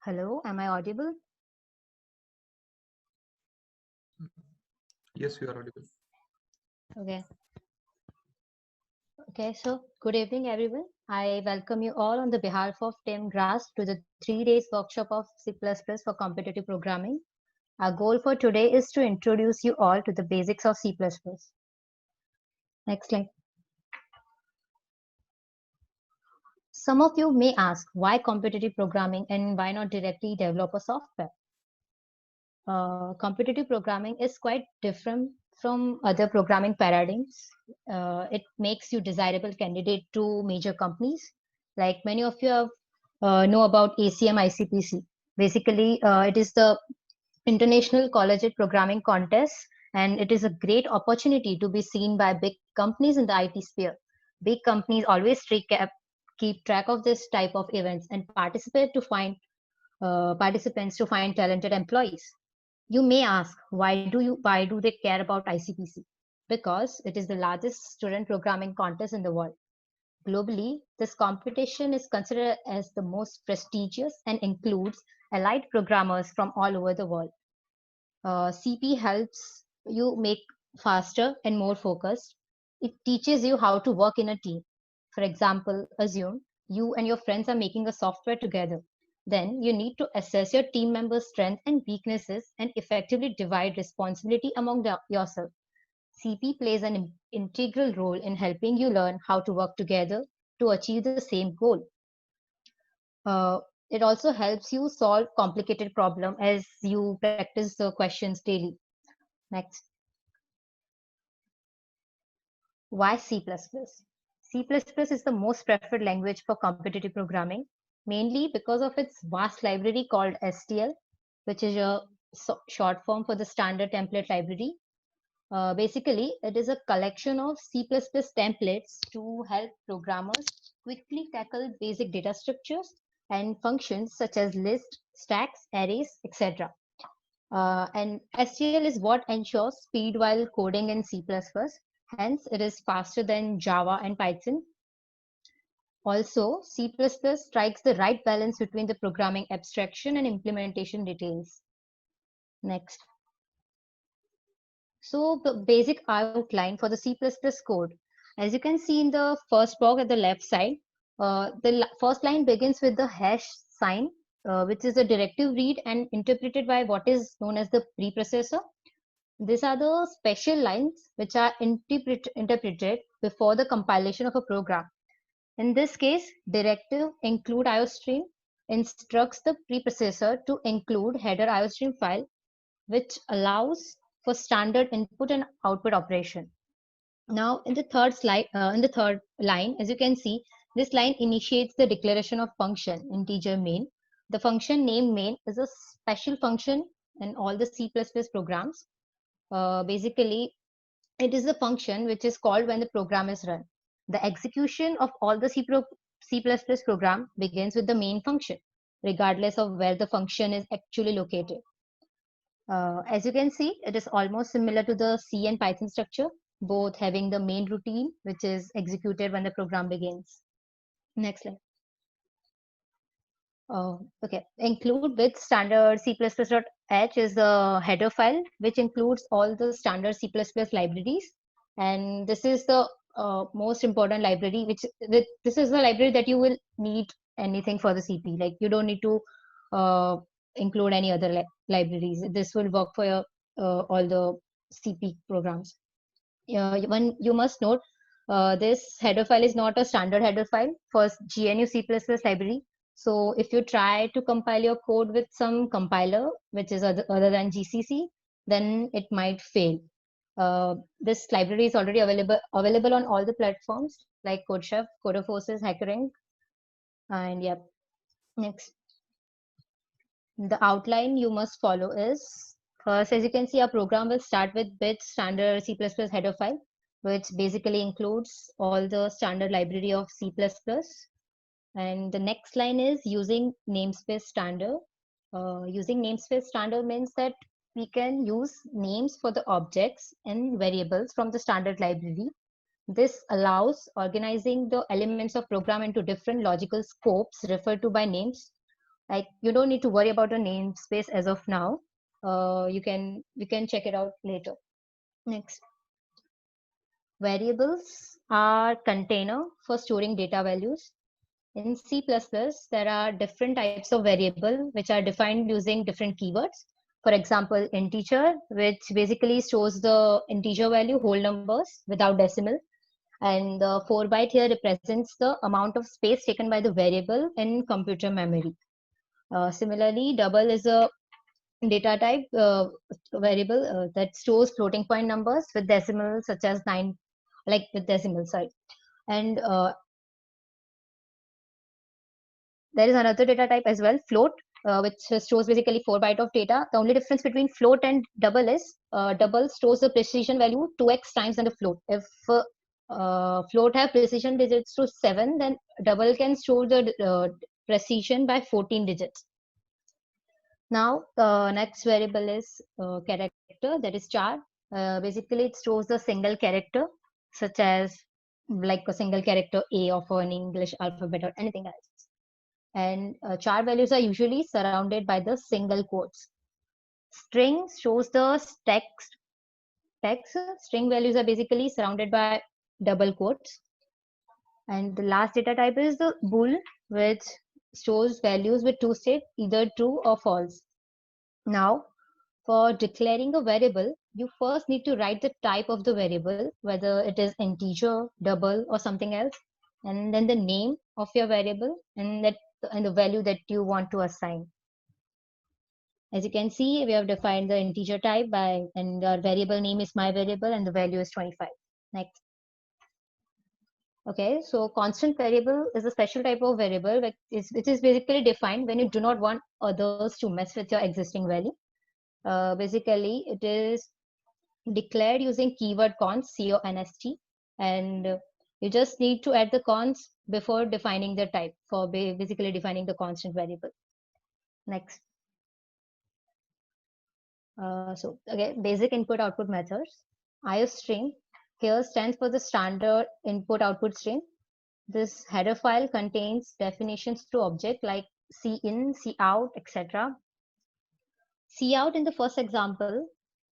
Hello, am I audible? Yes, you are audible. Okay. Okay, so good evening, everyone. I welcome you all on the behalf of Tim Grass to the 3 days workshop of C++ for competitive programming. Our goal for today is to introduce you all to the basics of C++. Next slide. Some of you may ask why competitive programming and why not directly develop a software? Competitive programming is quite different from other programming paradigms. It makes you desirable candidate to major companies. Like many of you have, know about ACM ICPC. Basically, it is the International Collegiate Programming Contest, and it is a great opportunity to be seen by big companies in the IT sphere. Big companies always keep track of this type of events and participate to find participants to find talented employees. You may ask, why do they care about ICPC? Because it is the largest student programming contest in the world. Globally, this competition is considered as the most prestigious and includes allied programmers from all over the world. CP helps you make faster and more focused. It teaches you how to work in a team. For example, assume you and your friends are making a software together. Then you need to assess your team members' strengths and weaknesses and effectively divide responsibility among yourself. CP plays an integral role in helping you learn how to work together to achieve the same goal. Uh, it also helps you solve complicated problems as you practice the questions daily. Next. Why C++? C++ is the most preferred language for competitive programming, mainly because of its vast library called STL, which is a short form for the standard template library. Basically, it is a collection of C++ templates to help programmers quickly tackle basic data structures and functions such as lists, stacks, arrays, etc. And STL is what ensures speed while coding in C++. Hence, it is faster than Java and Python. Also, C++ strikes the right balance between the programming abstraction and implementation details. Next. So the basic outline for the C++ code. As you can see in the first block at the left side, the first line begins with the hash sign, which is a directive read and interpreted by what is known as the preprocessor. These are the special lines which are interpreted before the compilation of a program. In this case, directive include IOStream instructs the preprocessor to include header IOStream file, which allows for standard input and output operation. Now, in the third line, as you can see, this line initiates the declaration of function integer main. The function name main is a special function in all the C++ programs. Basically, it is a function which is called when the program is run. The execution of all the C++ program begins with the main function, regardless of where the function is actually located. As you can see, it is almost similar to the C and Python structure, both having the main routine, which is executed when the program begins. Next slide. Okay, include with standard C++.h is the header file, which includes all the standard C++ libraries. And this is the most important library, this is the library that you will need anything for the CP. Like you don't need to uh, include any other libraries. This will work for your all the CP programs. One you must note, this header file is not a standard header file for GNU C++ library. So if you try to compile your code with some compiler, which is other than GCC, then it might fail. This library is already available on all the platforms like CodeChef, Codeforces, HackerRank, and yep. Next, the outline you must follow is first, as you can see, our program will start with bit standard C++ header file, which basically includes all the standard library of C++. And the next line is using namespace standard. Using namespace standard means that we can use names for the objects and variables from the standard library. This allows organizing the elements of program into different logical scopes referred to by names, Like you don't need to worry about a namespace as of now. You can check it out later. Next, variables are container for storing data values. In C++, there are different types of variable which are defined using different keywords. For example, integer, which basically stores the integer value, whole numbers without decimal. And the 4 byte here represents the amount of space taken by the variable in computer memory. Similarly, double is a data type variable that stores floating point numbers with decimals such as 9, like with decimals, sorry. And there is another data type as well, float, which stores basically 4 byte of data. The only difference between float and double is double stores the precision value 2x times than the float. If float have precision digits to 7, then double can store the precision by 14 digits. Now, the next variable is character, that is char. Basically, it stores the single character, such as like a single character A of an English alphabet or anything else. And char values are usually surrounded by the single quotes. String shows the text. String values are basically surrounded by double quotes. And the last data type is the bool, which stores values with two states, either true or false. Now, for declaring a variable, you first need to write the type of the variable, whether it is integer, double, or something else, and then the name of your variable and the value that you want to assign. As you can see, we have defined the integer type and our variable name is my variable and the value is 25. Next. Okay, so constant variable is a special type of variable which is basically defined when you do not want others to mess with your existing value. Basically, it is declared using keyword const, C-O-N-S-T, and you just need to add the const before defining the type for basically defining the constant variable. Next. So again, basic input output methods. IOString here stands for the standard input output string. This header file contains definitions to object like cin, cout, etc. Cout in the first example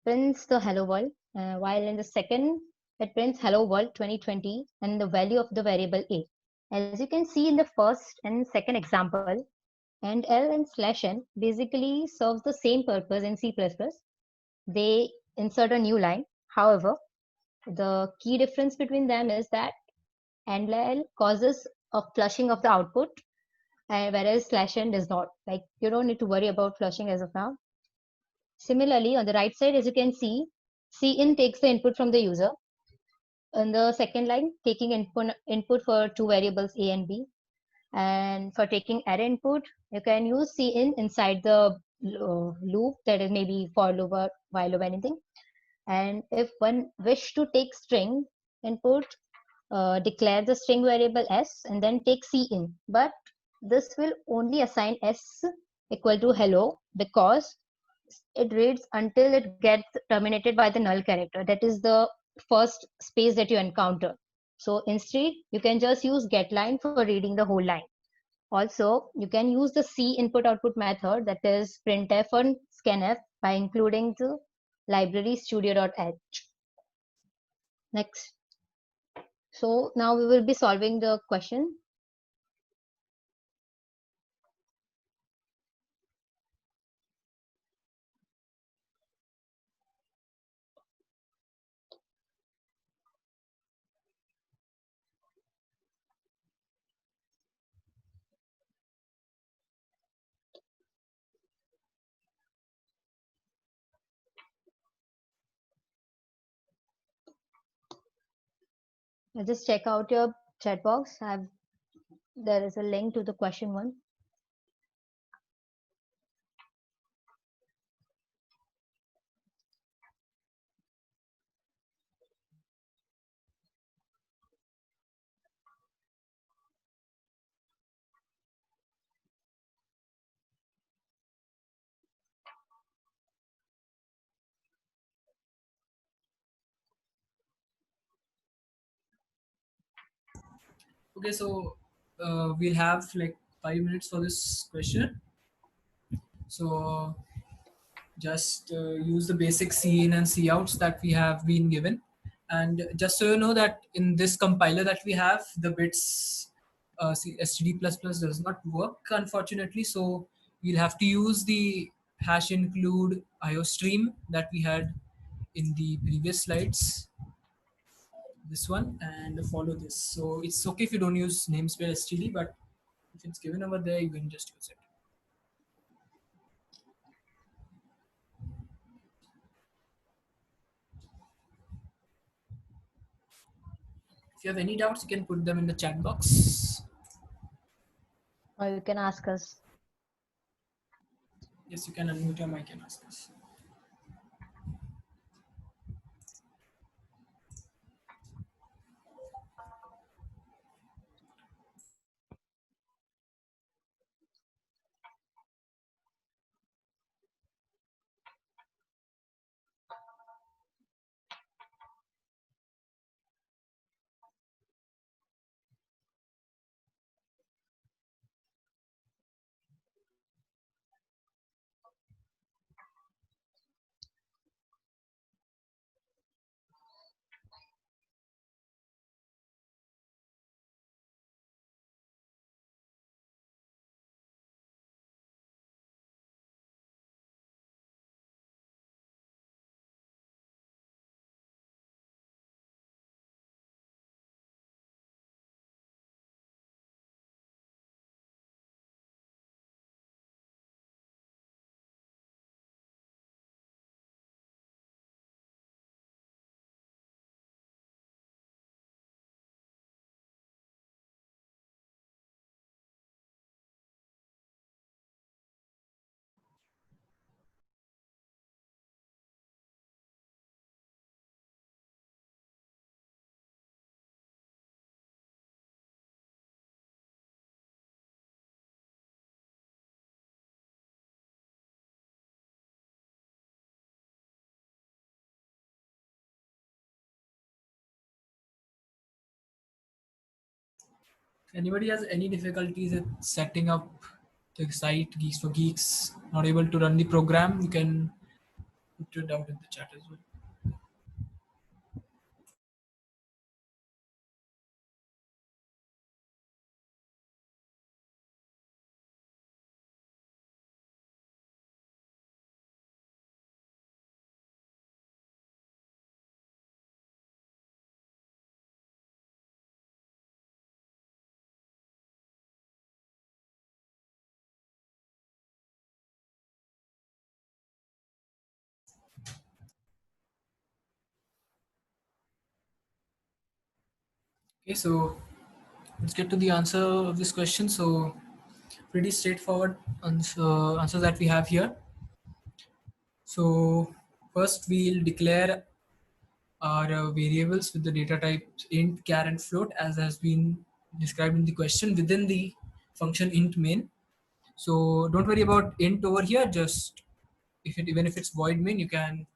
prints the hello world, while in the second it prints hello world 2020 and the value of the variable a. As you can see in the first and second example, and L and /n basically serves the same purpose in C++. They insert a new line. However, the key difference between them is that AND causes a flushing of the output, whereas /n does not. Like you don't need to worry about flushing as of now. Similarly, on the right side, as you can see, cin takes the input from the user. In the second line, taking input for two variables a and b. And for taking array input, you can use cin inside the loop, that is maybe for loop or while loop, anything. And if one wish to take string input, declare the string variable s and then take cin. But this will only assign s equal to hello because it reads until it gets terminated by the null character. That is the first space that you encounter. So instead, you can just use getLine for reading the whole line. Also, you can use the C input output method, that is printf and scanf, by including the library studio.h. Next. So now we will be solving the question. Just check out your chat box. There is a link to the question one. Okay, so we'll have like 5 minutes for this question. So just use the basic C in and C outs that we have been given. And just so you know that in this compiler that we have, the bits std++ does not work, unfortunately. So we'll have to use the hash include iostream that we had in the previous slides, this one, and follow this. So it's okay if you don't use namespace std, but if it's given over there, you can just use it. If you have any doubts, you can put them in the chat box. Or you can ask us. Yes, you can unmute your mic and ask us. Anybody has any difficulties with setting up the site Geeks for Geeks, not able to run the program, you can put it out in the chat as well. Okay, so let's get to the answer of this question. So pretty straightforward answers that we have here. So first we'll declare our variables with the data types int, char, and float, as has been described in the question within the function int main. So don't worry about int over here. Just even if it's void main, you can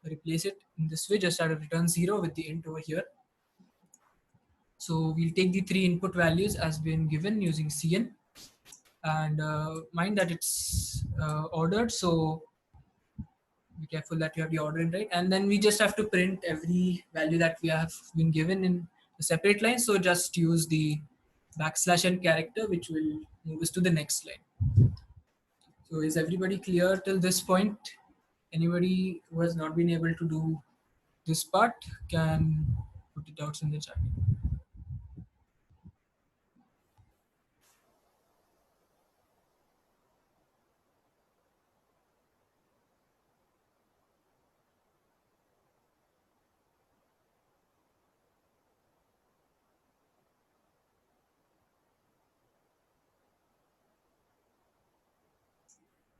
replace it in this way. Just add a return 0 with the int over here. So we'll take the three input values as been given using cn, and mind that it's ordered. So be careful that you have the ordering right, and then we just have to print every value that we have been given in a separate line. So just use the backslash and character, which will move us to the next line. So is everybody clear till this point? Anybody who has not been able to do this part can put it out in the chat.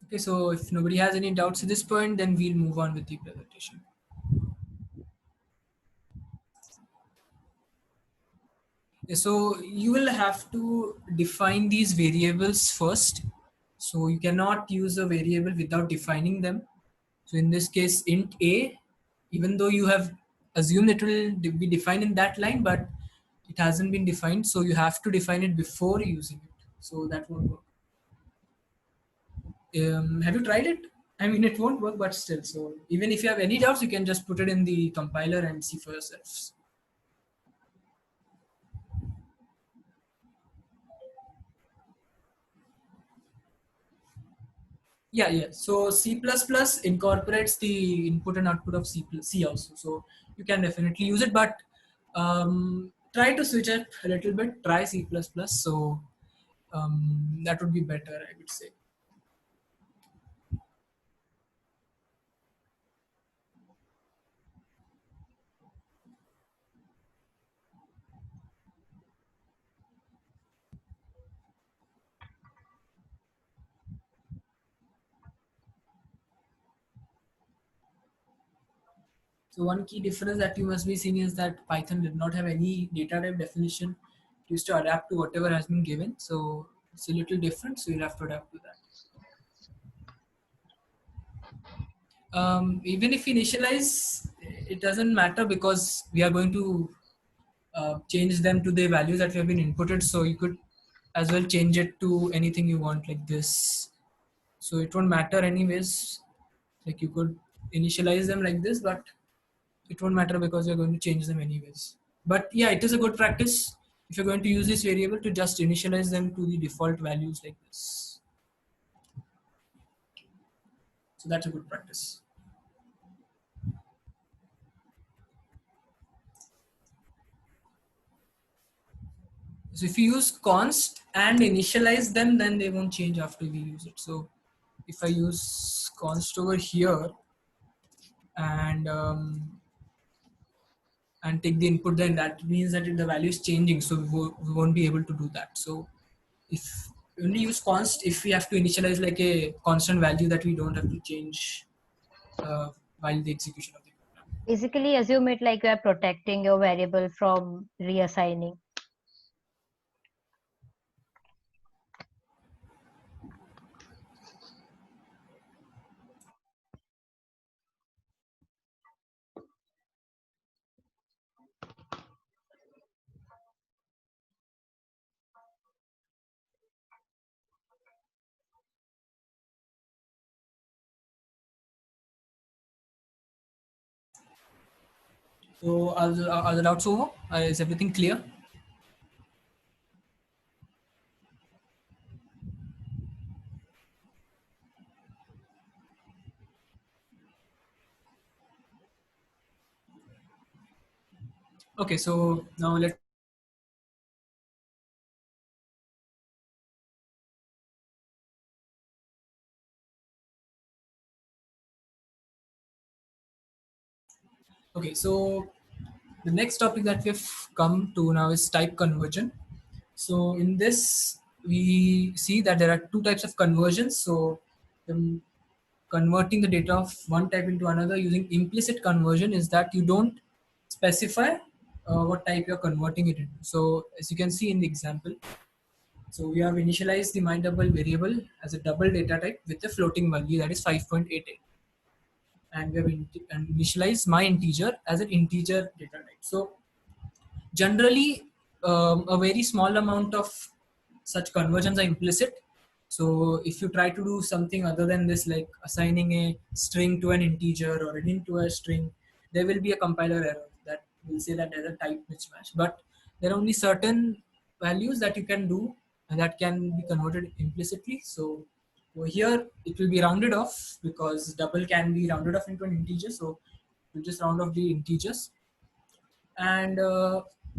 Okay, so if nobody has any doubts at this point, then we'll move on with the presentation. So you will have to define these variables first. So you cannot use a variable without defining them. So in this case, int a, even though you have assumed it will be defined in that line, but it hasn't been defined. So you have to define it before using it. So that won't work. Have you tried it? I mean, it won't work, but still. So even if you have any doubts, you can just put it in the compiler and see for yourselves. Yeah, yeah. So C++ incorporates the input and output of C also. So you can definitely use it, but try to switch it a little bit. Try C++. So that would be better, I would say. So one key difference that you must be seeing is that Python did not have any data type definition. It used to adapt to whatever has been given. So it's a little different. So you'll have to adapt to that. Even if you initialize, it doesn't matter because we are going to change them to the values that have been inputted. So you could as well change it to anything you want like this. So it won't matter anyways. Like you could initialize them like this, but it won't matter because you're going to change them anyways. But yeah, it is a good practice if you're going to use this variable to just initialize them to the default values like this. So that's a good practice. So if you use const and initialize them, then they won't change after we use it. So if I use const over here and take the input, then that means that the value is changing. So we won't be able to do that. So if we only use const if we have to initialize like a constant value that we don't have to change while the execution of the program. Basically, assume it like you are protecting your variable from reassigning. So are the doubts over? Is everything clear? Okay, so now let okay, so the next topic that we've come to now is type conversion. So in this, we see that there are two types of conversions. So the converting the data of one type into another using implicit conversion is that you don't specify what type you're converting it into. So as you can see in the example, so we have initialized the my double variable as a double data type with a floating value that is 5.88, and we have initialized my integer as an integer data type. So generally, a very small amount of such conversions are implicit. So if you try to do something other than this, like assigning a string to an integer or an int to a string, there will be a compiler error that will say that there's a type mismatch. But there are only certain values that you can do and that can be converted implicitly. So over here, it will be rounded off because double can be rounded off into an integer. So we'll just round off the integers, and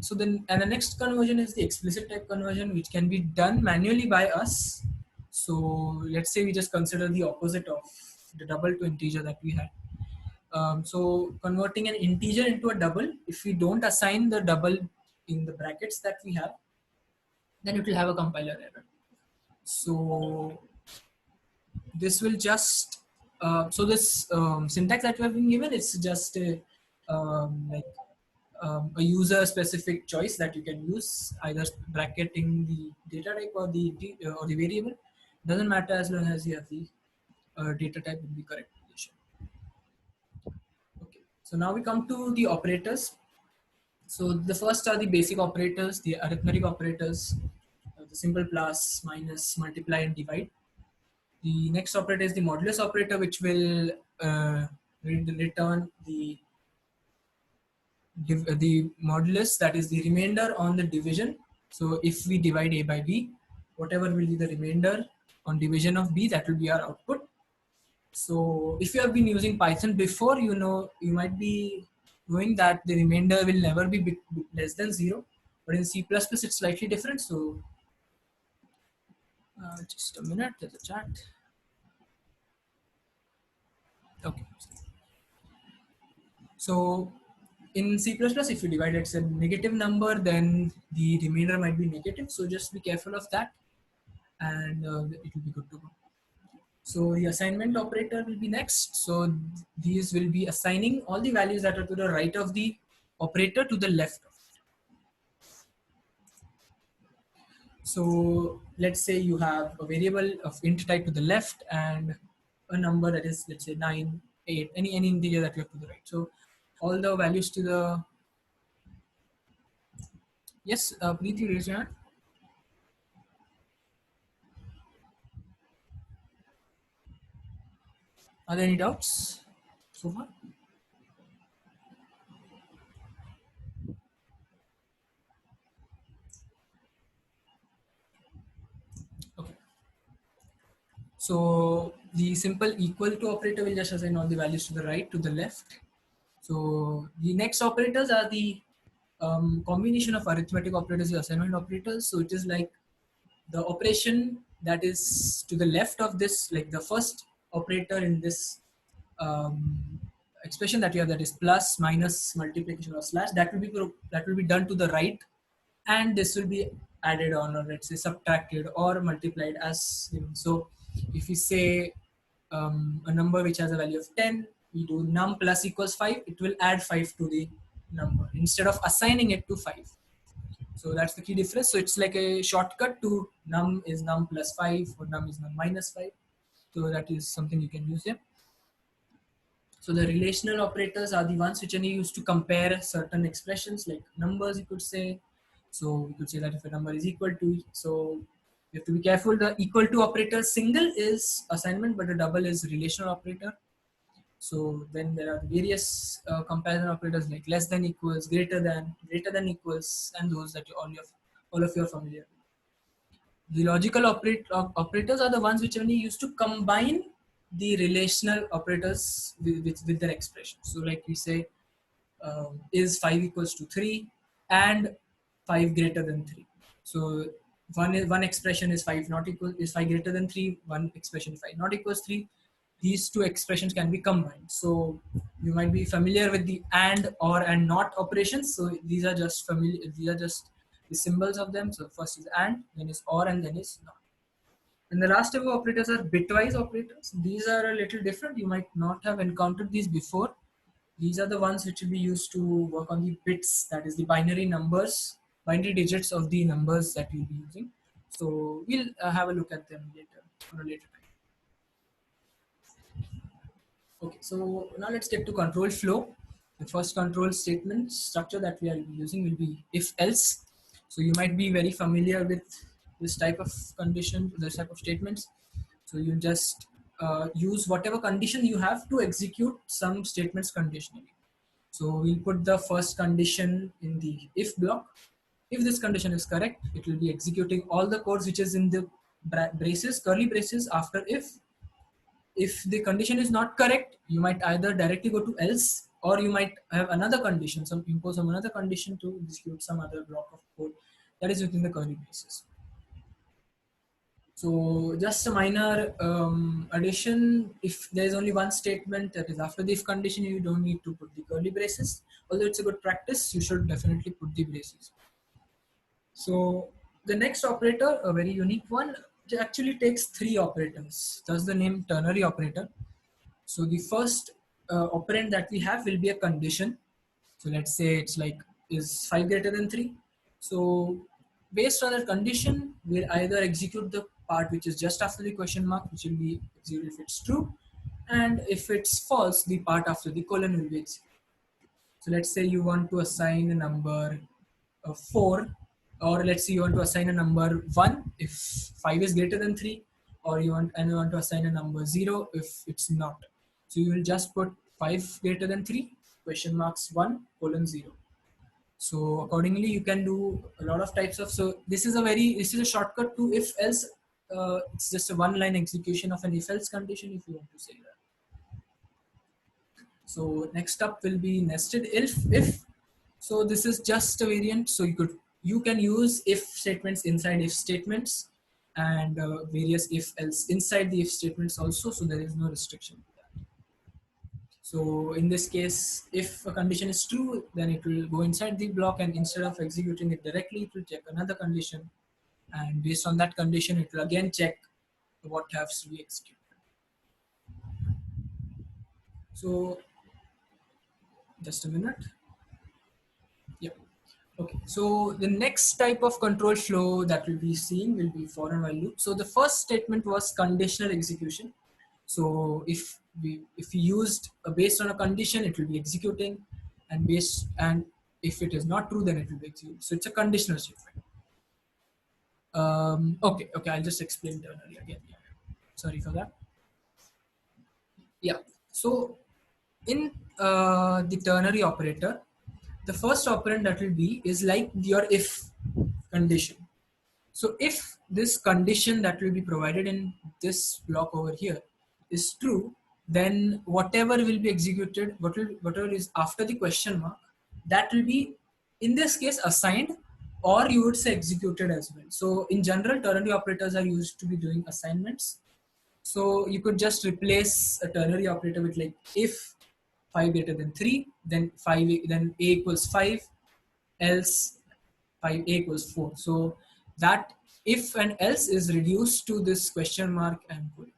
so then and the next conversion is the explicit type conversion, which can be done manually by us. So let's say we just consider the opposite of the double to integer that we had. So converting an integer into a double, if we don't assign the double in the brackets that we have, then it will have a compiler error. So this will just so this syntax that we have been given, it's just a a user specific choice that you can use, either bracketing the data type or or the variable. Doesn't matter as long as you have the data type in the correct position. Okay, so now we come to the operators. So the first are the basic operators, the arithmetic operators, the simple plus, minus, multiply, and divide. The next operator is the modulus operator, which will return the modulus, that is the remainder on the division. So if we divide a by b, whatever will be the remainder on division of b, that will be our output. So if you have been using Python before, you know, you might be knowing that the remainder will never be less than 0. But in C++, it's slightly different. So just a minute, there's a chat. Okay. So in C++, if you divide it's a negative number, then the remainder might be negative. So just be careful of that, and it will be good to go. So the assignment operator will be next. So these will be assigning all the values that are to the right of the operator to the left of it. So let's say you have a variable of int type to the left and a number that is, let's say 9, 8, any integer that you have to the right. So all the values to the, yes, please raise your hand. Are there any doubts so far? Okay. So the simple equal to operator will just assign all the values to the right, to the left. So the next operators are the combination of arithmetic operators, the assignment operators. So it is like the operation that is to the left of this, like the first operator in this expression that you have, that is plus, minus, multiplication, or slash, that will be done to the right, and this will be added on, or let's say subtracted or multiplied as given. So if we say a number which has a value of 10, we do num plus equals 5, it will add 5 to the number instead of assigning it to 5. So that's the key difference. So it's like a shortcut to num is num plus 5 or num is num minus 5. So that is something you can use here. So the relational operators are the ones which are used to compare certain expressions like numbers, you could say. So you could say that if a number is equal to, so you have to be careful. The equal to operator single is assignment, but the double is relational operator. So then there are various comparison operators like less than equals, greater than equals, and those that all of you are familiar with. The logical operators are the ones which are only used to combine the relational operators with their expression. So like we say, is 5 equals to 3 and 5 greater than 3. So one expression is 5 not equal, is 5 greater than 3, one expression 5 not equals 3. These two expressions can be combined. So you might be familiar with the and, or, and not operations. So these are just the symbols of them. So first is and, then is or, and then is not. And the last type of operators are bitwise operators. These are a little different. You might not have encountered these before. These are the ones which will be used to work on the bits, that is the binary numbers, binary digits of the numbers that we'll be using. So we'll have a look at them later, on a later time. Okay, so now let's get to control flow. The first control statement structure that we are using will be if else. So you might be very familiar with this type of condition, this type of statements. So you just use whatever condition you have to execute some statements conditionally. So we'll put the first condition in the if block. If this condition is correct, it will be executing all the codes which is in the braces, curly braces after if. If the condition is not correct, you might either directly go to else, or you might have another condition, impose some another condition to execute some other block of code that is within the curly braces. So just a minor addition, if there is only one statement that is after the if condition, you don't need to put the curly braces. Although it's a good practice, you should definitely put the braces. So the next operator, a very unique one, it actually takes 3 operators. Thus the name ternary operator. So the first operand that we have will be a condition. So let's say it's like, is 5 greater than 3? So based on that condition, we'll either execute the part which is just after the question mark, which will be executed if it's true. And if it's false, the part after the colon will be executed. So let's say you want to assign a number 4, or let's say you want to assign a number 1 if 5 is greater than 3, or you want to assign a number 0 if it's not. So you will just put 5 greater than 3 question marks 1 colon 0. So accordingly, you can do a lot of types of. So this is a shortcut to if else. It's just a one line execution of an if else condition if you want to say that. So next up will be nested if. So this is just a variant. So you can use if statements inside if statements, and various if else inside the if statements also. So there is no restriction. So in this case, if a condition is true, then it will go inside the block, and instead of executing it directly, it will check another condition. And based on that condition, it will again check what has to be executed. So just a minute. Yep. Okay. So the next type of control flow that we'll be seeing will be for and while loop. So the first statement was conditional execution. So if we used based on a condition, it will be executing, and if it is not true, then it will be executed. So it's a conditional statement. Okay, I'll just explain ternary again. Yeah. Sorry for that. Yeah. So in the ternary operator, the first operand that will be is like your if condition. So if this condition that will be provided in this block over here is true, then whatever will be executed, whatever is after the question mark, that will be in this case assigned, or you would say executed as well. So in general, ternary operators are used to be doing assignments. So you could just replace a ternary operator with like if 5 greater than 3, then a equals 5, else 5a equals 4. So that if and else is reduced to this question mark and colon.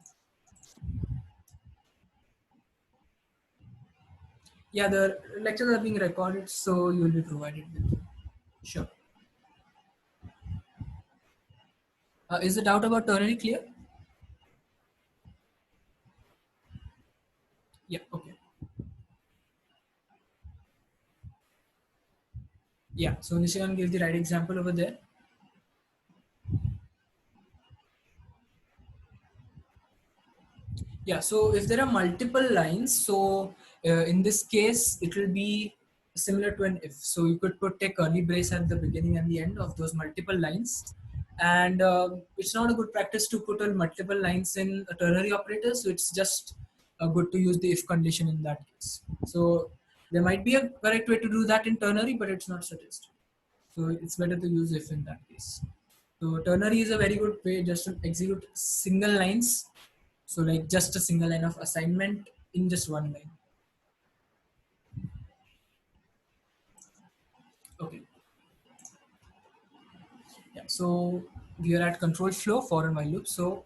Yeah, the lectures are being recorded, so you will be provided with. Sure. Is the doubt about ternary clear? Yeah, okay. Yeah, so Nishan gave the right example over there. Yeah, so if there are multiple lines, so in this case, it will be similar to an if. So you could put a curly brace at the beginning and the end of those multiple lines. And it's not a good practice to put on multiple lines in a ternary operator. So it's just good to use the if condition in that case. So there might be a correct way to do that in ternary, but it's not suggested. So it's better to use if in that case. So ternary is a very good way just to execute single lines. So like just a single line of assignment in just one line. Okay. Yeah. So we are at control flow for and while loop. So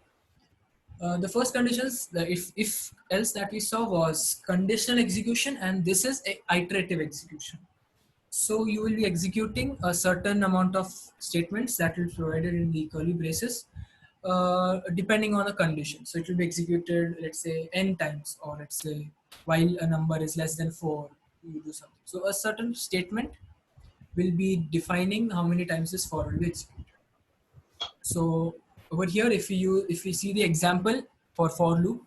the first conditions, the if else that we saw was conditional execution, and this is a iterative execution. So you will be executing a certain amount of statements that will be provided in the curly braces, depending on a condition. So it will be executed, let's say, n times, or let's say while a number is less than 4, you do something. So a certain statement will be defining how many times this for will be executed. So over here, if we see the example for loop,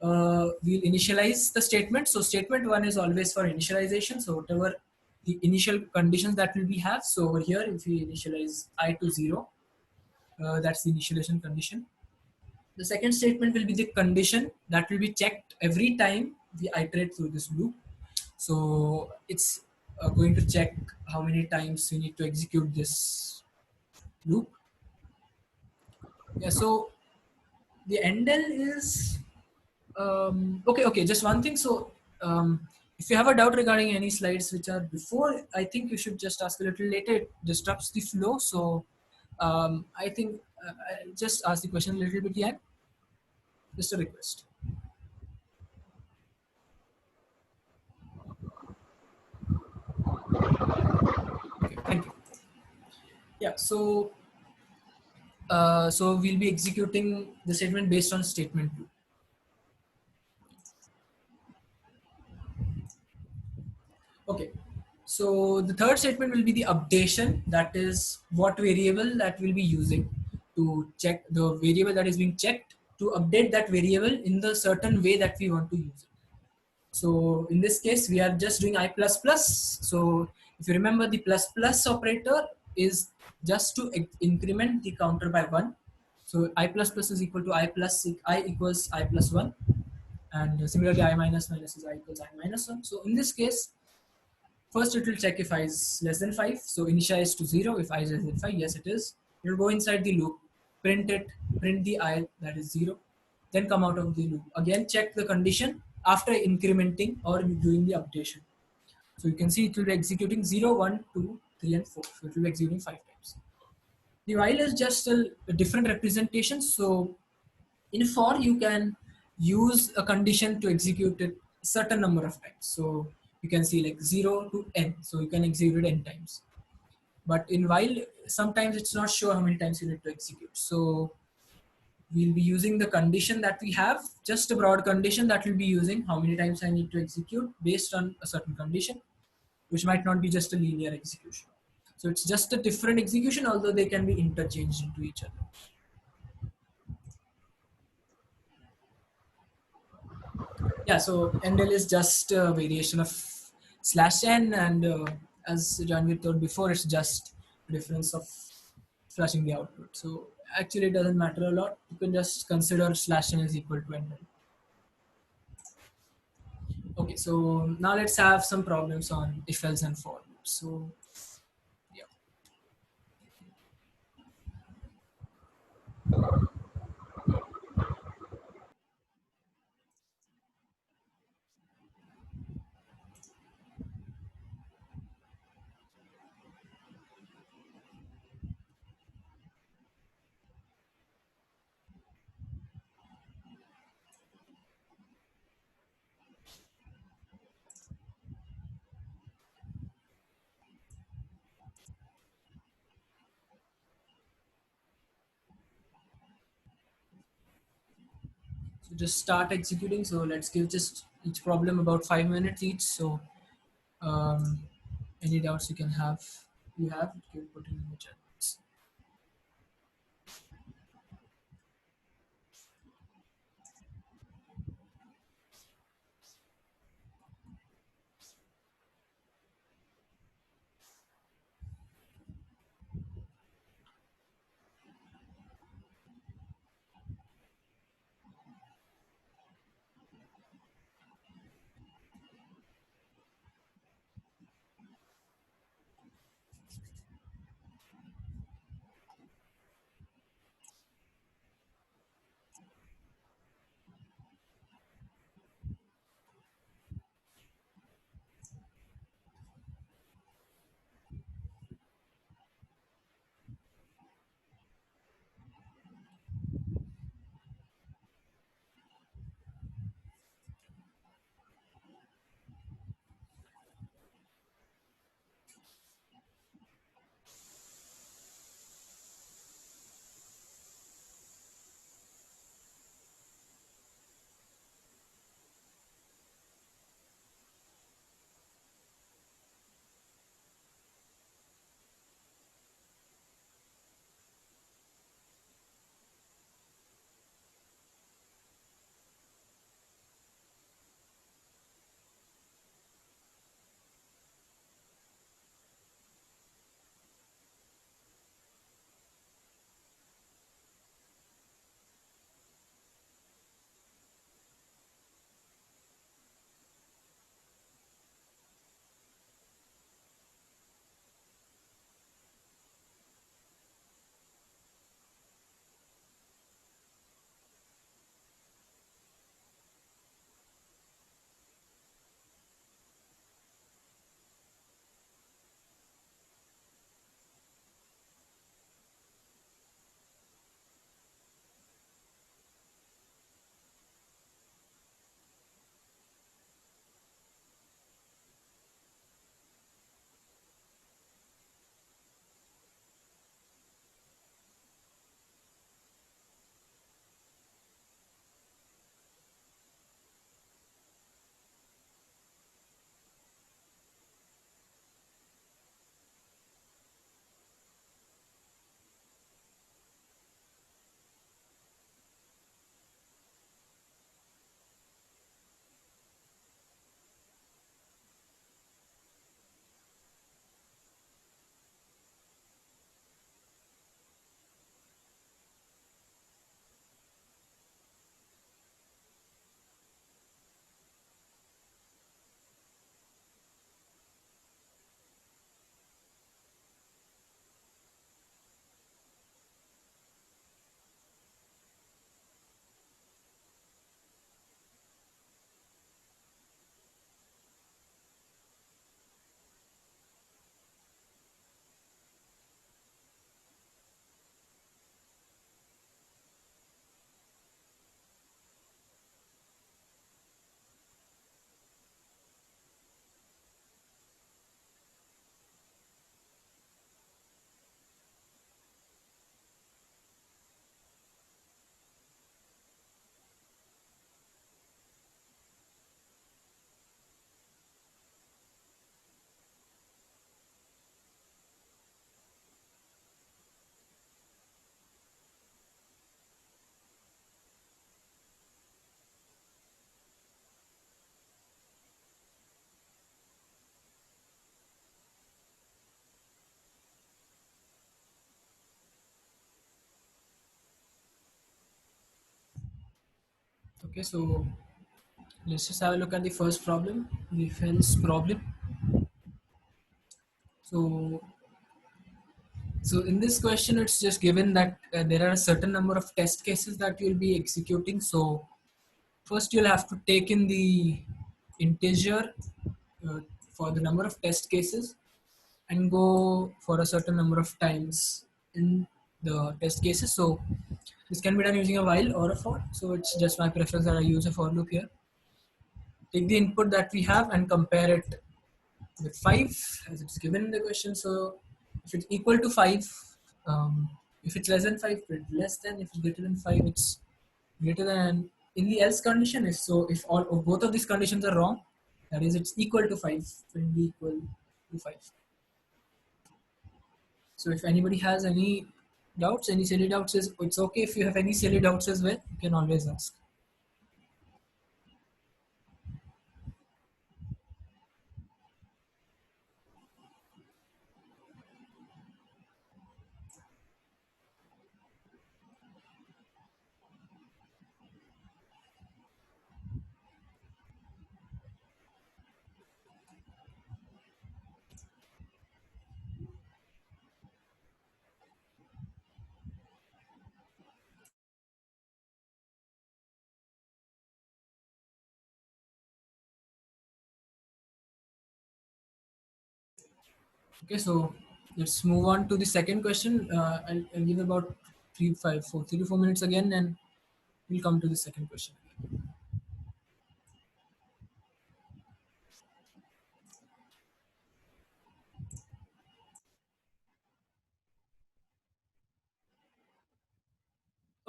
we'll initialize the statement. So statement 1 is always for initialization. So whatever the initial conditions that will be have. So over here, if we initialize I to 0, that's the initialization condition. The second statement will be the condition that will be checked every time we iterate through this loop. So it's going to check how many times we need to execute this loop. Yeah, so the endl is okay, just one thing. So if you have a doubt regarding any slides which are before, I think you should just ask a little later. It disrupts the flow. So I think I'll just ask the question a little bit again. Just a request. Okay, thank you. Yeah, so so we'll be executing the statement based on statement 2. Okay, so the third statement will be the updation. That is what variable that we'll be using. to check the variable that is being checked, to update that variable in the certain way that we want to use it. So in this case, we are just doing I plus plus. So if you remember, the plus plus operator is just to increment the counter by 1. So I plus plus is equal to I equals I plus 1. And similarly, I minus minus is I equals I minus 1. So in this case, first it will check if I is less than 5. So initialize to 0. If I is less than 5, yes it is. It will go inside the loop, print it, print the I that is 0, then come out of the loop. Again check the condition after incrementing or doing the updation. So you can see it will be executing 0, 1, 2, 3 and 4. So it will be executing 5 times. The while is just a different representation. So in for you can use a condition to execute it certain number of times. So you can see like 0 to n, so you can execute it n times. But in while, sometimes it's not sure how many times you need to execute. So we'll be using the condition that we have, just a broad condition that we'll be using how many times I need to execute based on a certain condition, which might not be just a linear execution. So it's just a different execution, although they can be interchanged into each other. Yeah, so NDL is just a variation of slash n, and as Janveer told before, it's just a difference of flashing the output. So actually, it doesn't matter a lot. You can just consider slash n is equal to NDL. Okay, so now let's have some problems on if else and for loops. So yeah. So just start executing. So let's give just each problem about 5 minutes each. So um, any doubts you can have, you can put in the chat. Okay, so let's just have a look at the first problem, the if else problem. So, so in this question, it's just given that there are a certain number of test cases that you'll be executing. So first you'll have to take in the integer uh, for the number of test cases and go for a certain number of times in the test cases. So this can be done using a while or a for. So it's just my preference that I use a for loop here. Take the input that we have and compare it with 5 as it's given in the question. So if it's equal to 5, if it's less than 5, it's less than. If it's greater than 5, it's greater than. In the else condition, if all or both of these conditions are wrong, that is it's equal to 5, it will be equal to 5. So if anybody has any doubts, any silly doubts, it's okay. If you have any silly doubts as well, you can always ask. Okay, so let's move on to the second question. I'll give about 3 to 4 minutes again, and we'll come to the second question.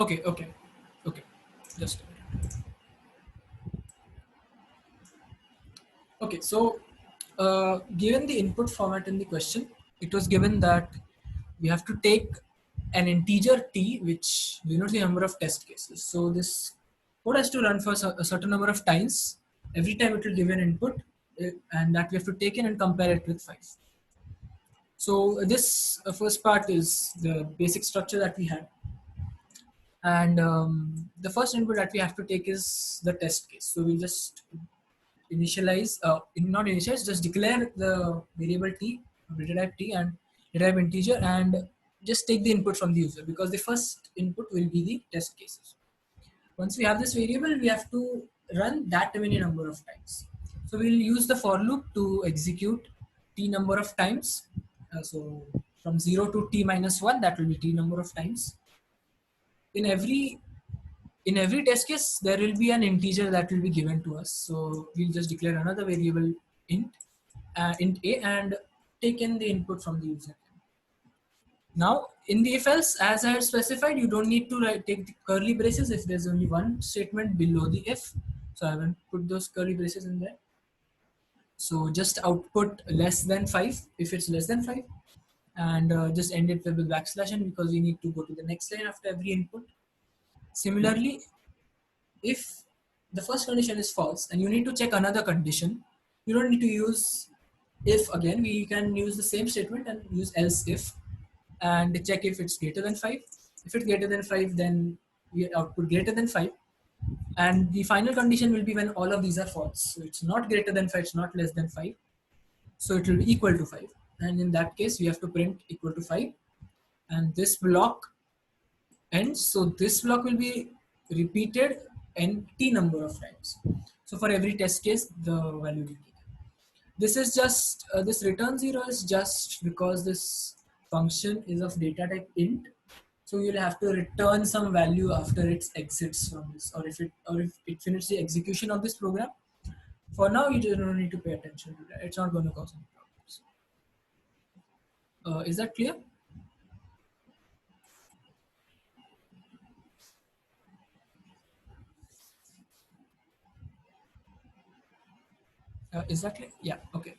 Okay, okay, okay. Just a minute. Okay, so given the input format in the question, it was given that we have to take an integer t, which denotes the number of test cases. So this code has to run for a certain number of times. Every time it will give an input, and that we have to take in and compare it with 5. So this first part is the basic structure that we had. And the first input that we have to take is the test case. So we just initialize, not initialize, just declare the variable t, data type t, and data type integer, and just take the input from the user, because the first input will be the test cases. Once we have this variable, we have to run that many number of times. So we'll use the for loop to execute t number of times. So from 0 to t minus 1, that will be t number of times. In every test case, there will be an integer that will be given to us. So we'll just declare another variable int, int a, and take in the input from the user. Now, in the if else, as I had specified, you don't need to take the curly braces if there's only one statement below the if. So I haven't put those curly braces in there. So just output less than 5 if it's less than 5, and just end it with backslash n, because we need to go to the next line after every input. Similarly, if the first condition is false and you need to check another condition, you don't need to use if again. We can use the same statement and use else if, and check if it's greater than 5. If it's greater than 5, then we output greater than 5. And the final condition will be when all of these are false. So it's not greater than 5, it's not less than 5. So it will be equal to 5. And in that case, we have to print equal to 5. And this block ends. So this block will be repeated n t number of times. So for every test case, the value will be taken. This is just, this return 0 is just because this function is of data type int. So you'll have to return some value after it exits from this, or if it finishes the execution of this program. For now, you don't need to pay attention to that. It's not going to cause any problems. Is that clear? Is that clear? Yeah. Okay.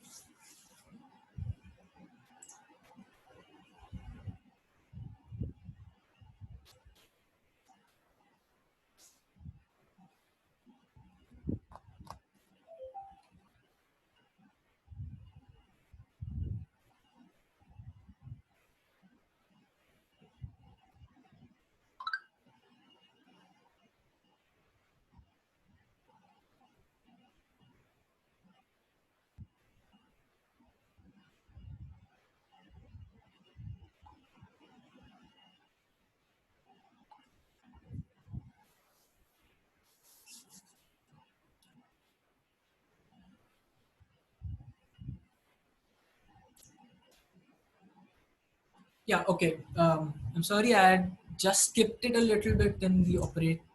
Yeah, okay. I'm sorry, I had just skipped it a little bit in the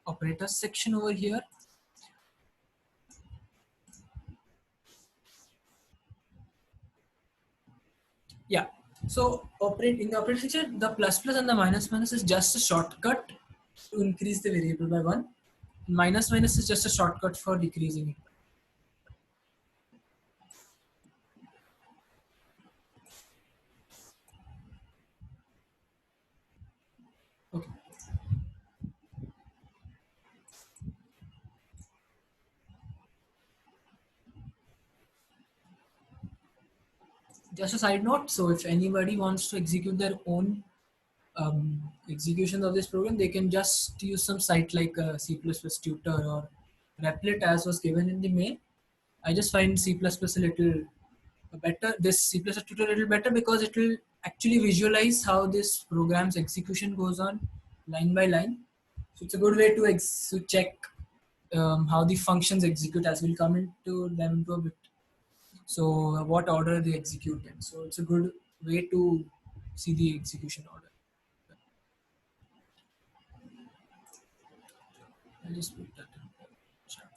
operators section over here. Yeah. So operate in the operator section, the plus plus and the minus minus is just a shortcut to increase the variable by one. Minus minus is just a shortcut for decreasing it. Okay. Just a side note. So if anybody wants to execute their own execution of this program, they can just use some site like C++ tutor or Replit as was given in the mail. I just find C++ a little better, this C++ tutor a little better because it will actually visualize how this program's execution goes on line by line. So it's a good way to check how the functions execute as we'll come into them into a bit. So what order they execute in. So it's a good way to see the execution order. I'll just put that in the chat.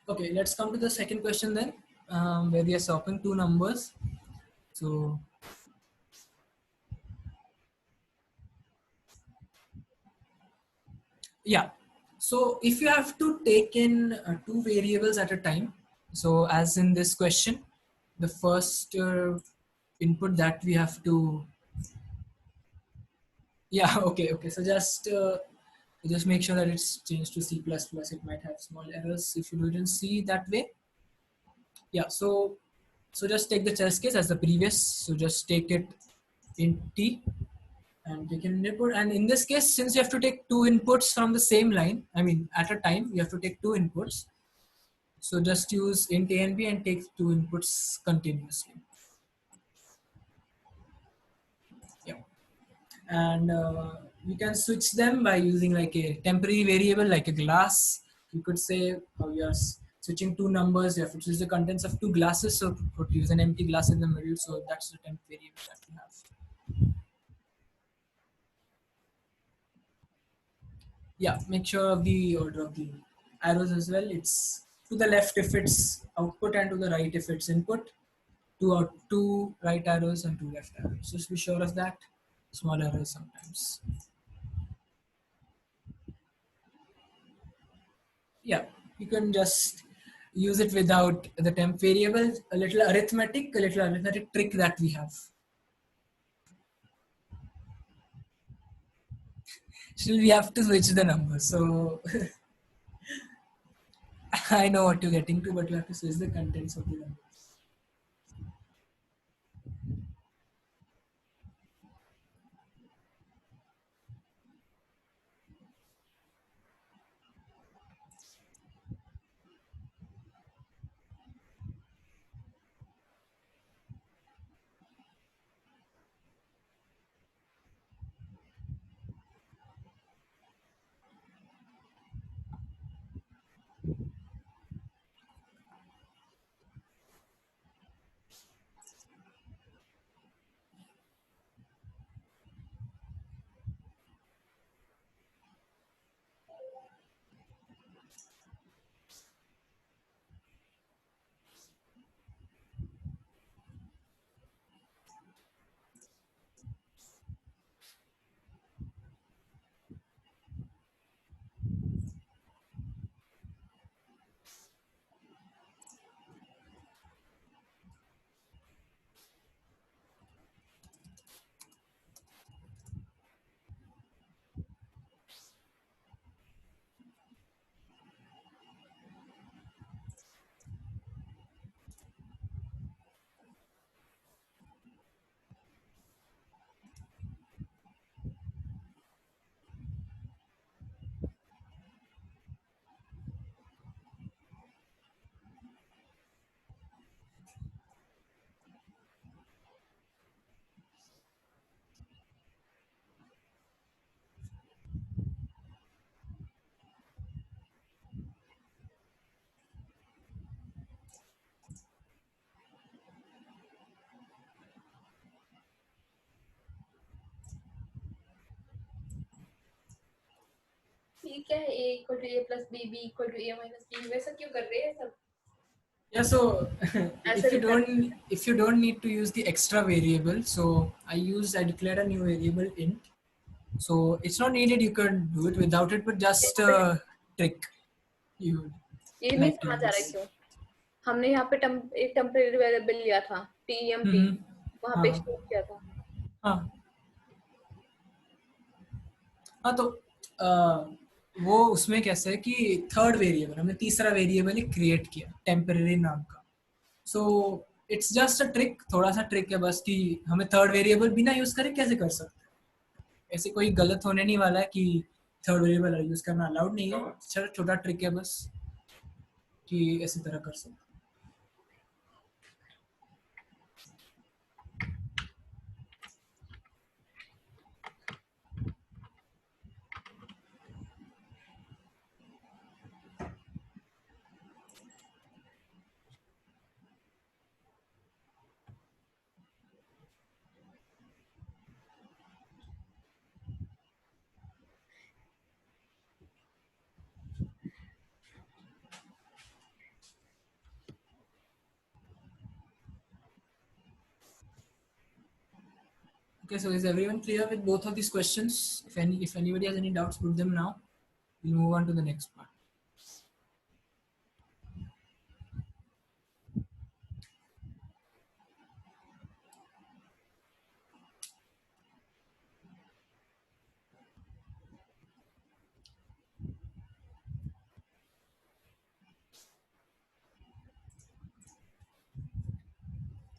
Okay, let's come to the second question then, where we are swapping two numbers. So yeah, so if you have to take in two variables at a time, so as in this question, the first input that we have to, yeah, okay. So just make sure that it's changed to C++. It might have small errors if you do not see that way. Yeah, so just take the chess case as the previous. So just take it in T and take an input. And in this case, since you have to take two inputs from the same line, I mean, at a time, you have to take two inputs. So just use int a and b and take two inputs continuously. Yeah. And you can switch them by using like a temporary variable, like a glass. You could say you are switching two numbers. You have to choose the contents of two glasses. So put use an empty glass in the middle. So that's the temp variable that we have. Yeah, make sure of the order of the arrows as well. It's to the left if it's output and to the right if it's input. Two right arrows and two left arrows. Just be sure of that. Small errors sometimes. Yeah, you can just use it without the temp variable. A little arithmetic trick that we have. Still, we have to switch the numbers. So I know what you're getting to, but you have to switch the contents of the number. ये क्या है, a equal to a plus b, b equal to a minus b, वैसा क्यों कर रहे हैं सब? Yeah, so ऐसा लिखा है। if you don't need to use the extra variable, so I declared a new variable int. So it's not needed, you can do it without it, but just a trick you ये नहीं like to समझ आ रहा है use. क्यों हमने यहाँ पे एक टेम्परेरी वेरिएबल लिया था temp, वहाँ पे हाँ स्टोर किया था। हाँ हाँ, तो वो उसमें कैसे है कि थर्ड वेरिएबल, हमने तीसरा वेरिएबल ही क्रिएट किया टेम्परेरी नाम का. So it's just a trick, थोड़ा सा ट्रिक है बस कि हमें थर्ड वेरिएबल बिना यूज करे कैसे कर सकते हैं. ऐसे कोई गलत होने नहीं वाला है कि थर्ड वेरिएबल यूज करना अलाउड नहीं है. छोटा ट्रिक है बस कि ऐसी तरह कर सकते हैं. Okay, so is everyone clear with both of these questions? If anybody has any doubts, put them now. We'll move on to the next part.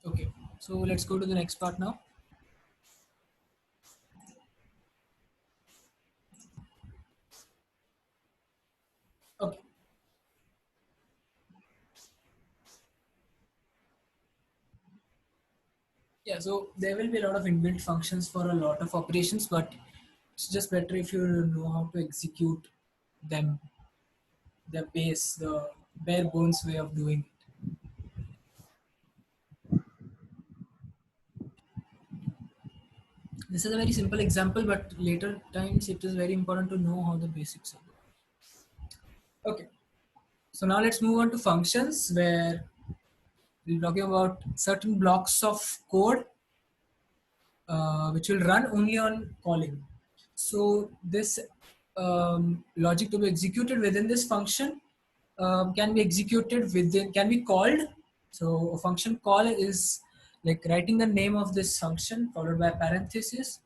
Okay, so let's go to the next part now. Okay. Yeah, so there will be a lot of inbuilt functions for a lot of operations, but it's just better if you know how to execute them, the base, the bare bones way of doing it. This is a very simple example, but later times it is very important to know how the basics are. Okay, so now let's move on to functions where we're talking about certain blocks of code which will run only on calling. So this logic to be executed within this function can be executed within, can be called. So a function call is like writing the name of this function followed by a parenthesis.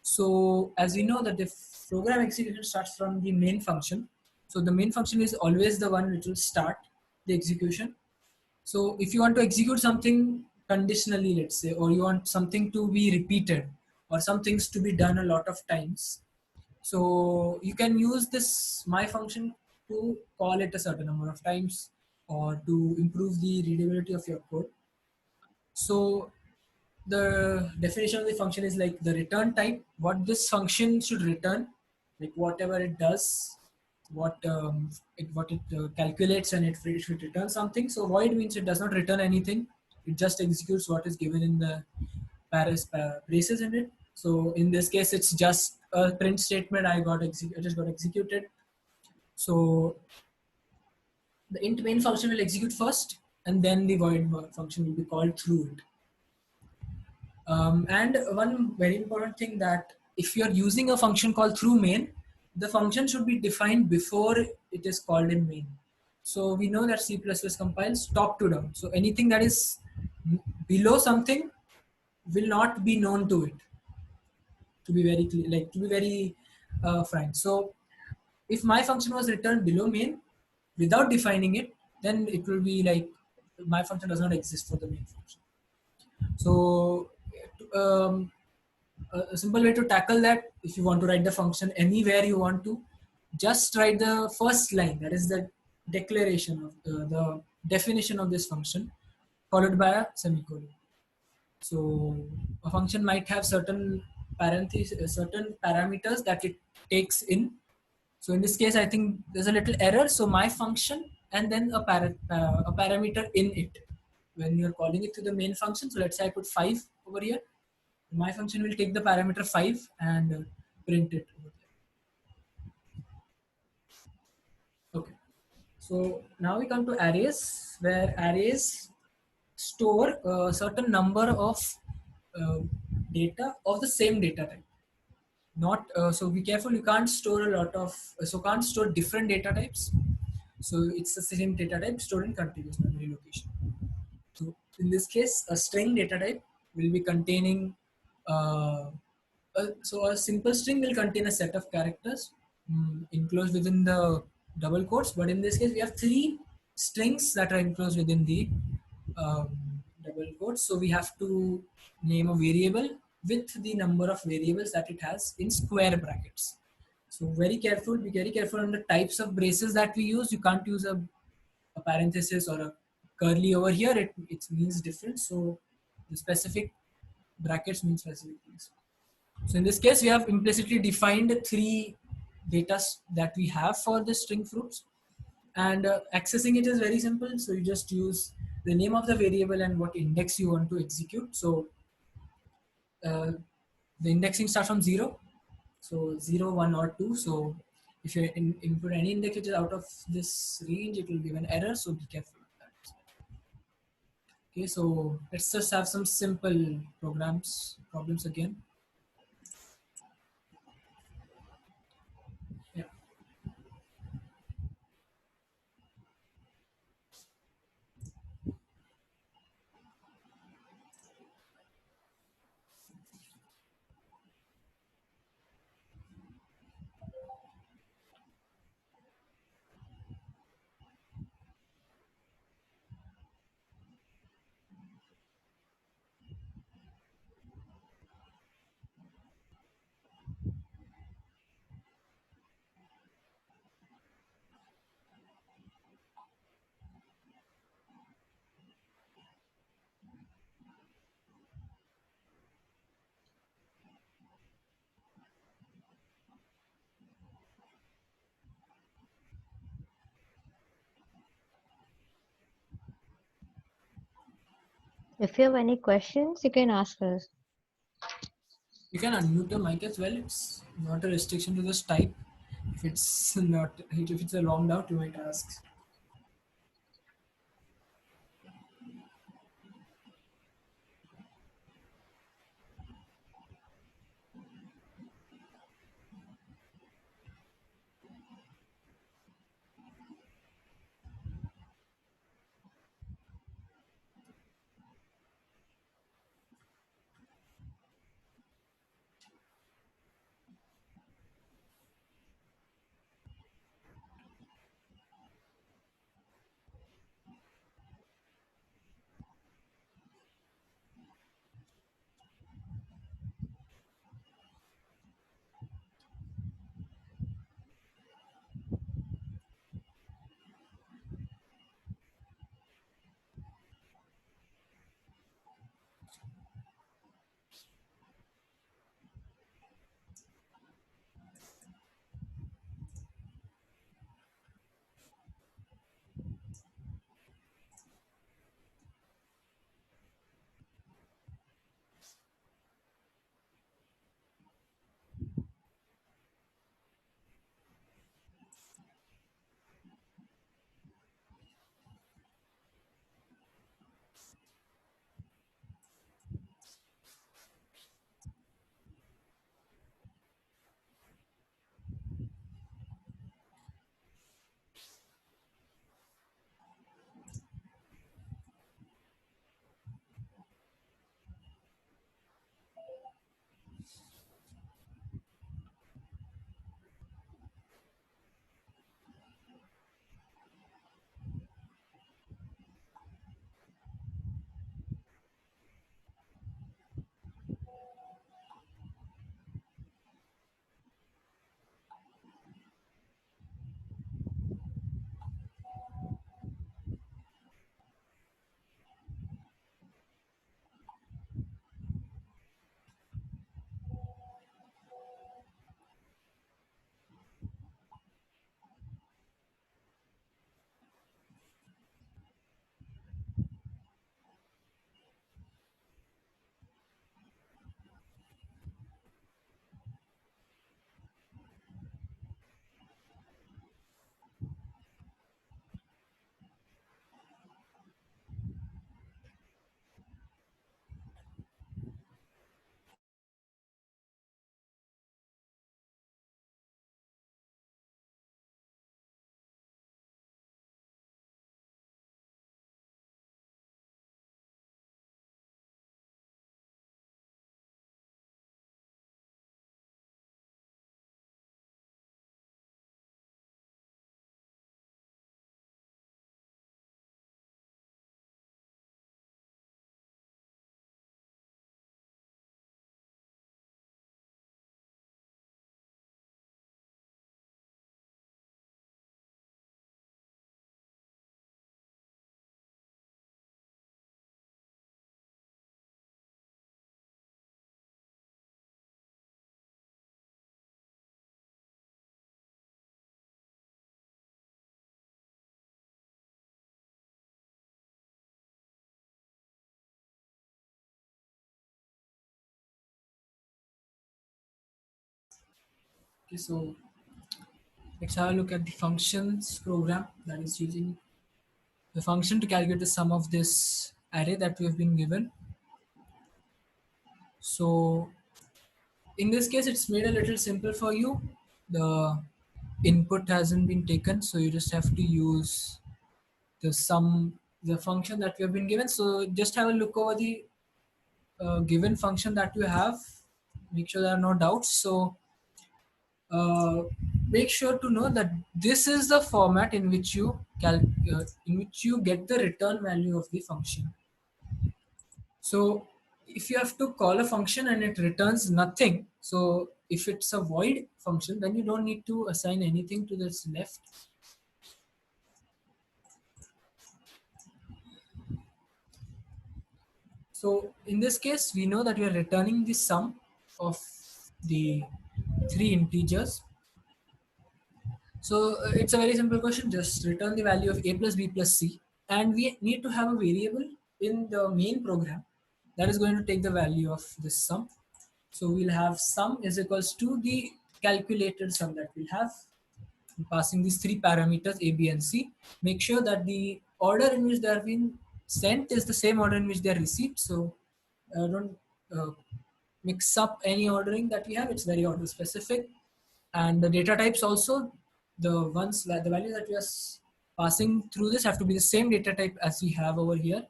So as we know that the program execution starts from the main function. So the main function is always the one which will start the execution. So if you want to execute something conditionally, let's say, or you want something to be repeated or some things to be done a lot of times, so you can use this my function to call it a certain number of times or to improve the readability of your code. So the definition of the function is like the return type, what this function should return, like whatever it does, what it calculates, and it should return something. So void means it does not return anything, it just executes what is given in the braces in it. So in this case it's just a print statement. I just got executed. So the int main function will execute first and then the void function will be called through it. And one very important thing, that if you're using a function called through main, the function should be defined before it is called in main. So we know that C++ compiles top to down. So anything that is below something will not be known to it. To be very clear, like to be very frank. So if my function was returned below main without defining it, then it will be like my function does not exist for the main function. So um, a simple way to tackle that, if you want to write the function anywhere you want to, just write the first line, that is the declaration of the definition of this function, followed by a semicolon. So a function might have certain parentheses, certain parameters that it takes in. So in this case, I think there's a little error. So my function and then a parameter in it when you're calling it to the main function. So let's say I put 5 over here. My function will take the parameter 5 and print it over there. So now we come to arrays, where arrays store a certain number of uh, data of the same data type. Not so be careful, you can't store a lot of can't store different data types. So it's the same data type stored in contiguous memory location. So in this case, a string data type will be containing so a simple string will contain a set of characters enclosed within the double quotes, but in this case we have three strings that are enclosed within the um, double quotes. So we have to name a variable with the number of variables that it has in square brackets. So be very careful on the types of braces that we use. You can't use a parenthesis or a curly over here. It means different. So the specific brackets mean specific things. So in this case, we have implicitly defined three data that we have for the string fruits, and accessing it is very simple. So you just use the name of the variable and what index you want to execute. So uh, the indexing starts from 0, so 0, 1 or 2. So if you input any index which is out of this range, it will give an error, so be careful of that. Okay, so let's just have some simple problems again. Yeah. If you have any questions, you can ask us. You can unmute your mic as well. It's not a restriction to just type. If it's not, if it's a long doubt, you might ask. Okay, so let's have a look at the functions program that is using the function to calculate the sum of this array that we have been given. So in this case, it's made a little simple for you. The input hasn't been taken, so you just have to use the sum, the function that we have been given. So just have a look over the given function that you have. Make sure there are no doubts. So uh, make sure to know that this is the format in which you get the return value of the function. So if you have to call a function and it returns nothing, so if it's a void function, then you don't need to assign anything to this left. So in this case, we know that we are returning the sum of the three integers. So it's a very simple question. Just return the value of a plus b plus c, and we need to have a variable in the main program that is going to take the value of this sum. So we'll have sum is equals to the calculated sum that we'll have, passing these three parameters a, b, and c. Make sure that the order in which they are being sent is the same order in which they are received. So don't mix up any ordering that we have. It's very order specific. And the data types also, the ones that the values that we are passing through this have to be the same data type as we have over here.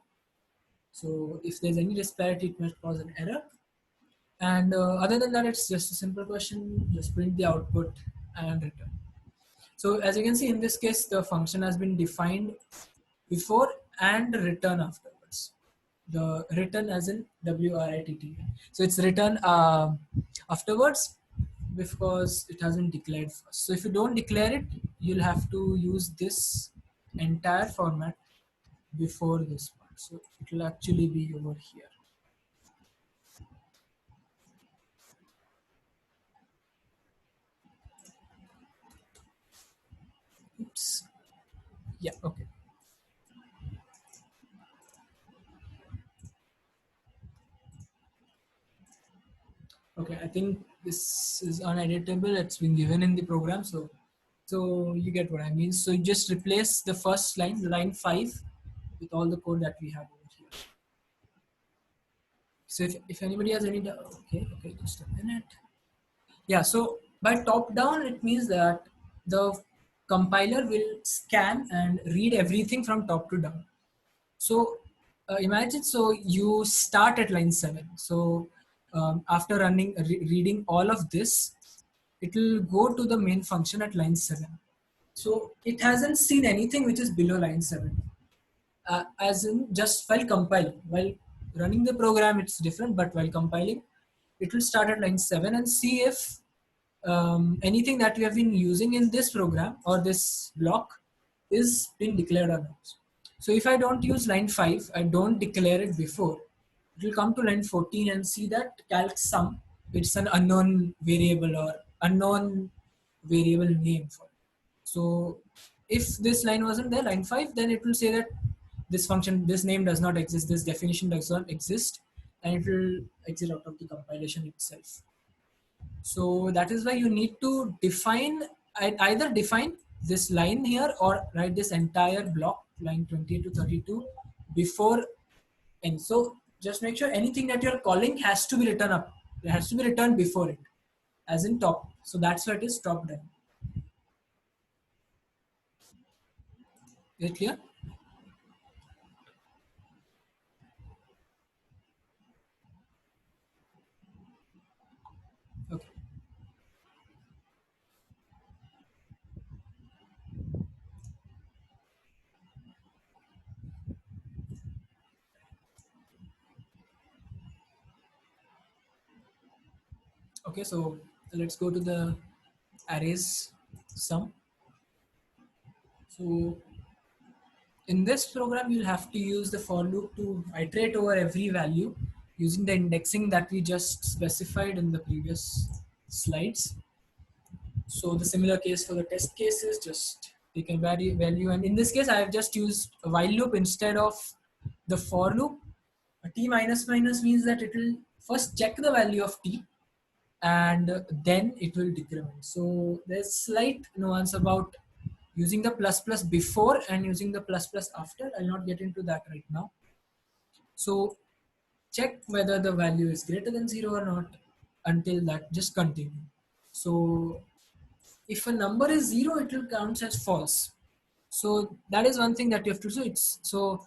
So if there's any disparity, it might cause an error. And other than that, it's just a simple question. Just print the output and return. So as you can see in this case, the function has been defined before and return afterwards. The return as in WRITT. So it's return afterwards because it hasn't declared first. So if you don't declare it, you'll have to use this entire format before this part. So it will actually be over here. Oops. Yeah, okay. Okay, I think this is uneditable. It's been given in the program, so you get what I mean. So you just replace the first line, line 5, with all the code that we have over here. So if anybody has any doubt, okay, just a minute. Yeah, so by top down, it means that the compiler will scan and read everything from top to down. So imagine, so you start at line 7. So after reading all of this, it will go to the main function at line 7. So it hasn't seen anything which is below line 7. As in just while compiling. While running the program, it's different, but while compiling, it will start at line 7 and see if anything that we have been using in this program or this block is been declared or not. So if I don't use line 5, I don't declare it before, it will come to line 14 and see that calc sum, it's an unknown variable or unknown variable name for it. So if this line wasn't there, line 5, then it will say that this function, this name does not exist, this definition does not exist, and it will exit out of the compilation itself. So that is why you need to define, either define this line here or write this entire block, line 28 to 32, before end. So just make sure anything that you're calling has to be written up. It has to be returned before it, as in top. So that's why it is top down. Is it clear? Okay. Okay, so let's go to the arrays sum. So in this program, you'll have to use the for loop to iterate over every value using the indexing that we just specified in the previous slides. So the similar case for the test cases, just take a value, and in this case, I have just used a while loop instead of the for loop. A t minus minus means that it will first check the value of t, and then it will decrement. So there's slight nuance about using the plus plus before and using the plus plus after. I'll not get into that right now. So check whether the value is greater than 0 or not. Until that, just continue. So if a number is 0, it will count as false. So that is one thing that you have to do.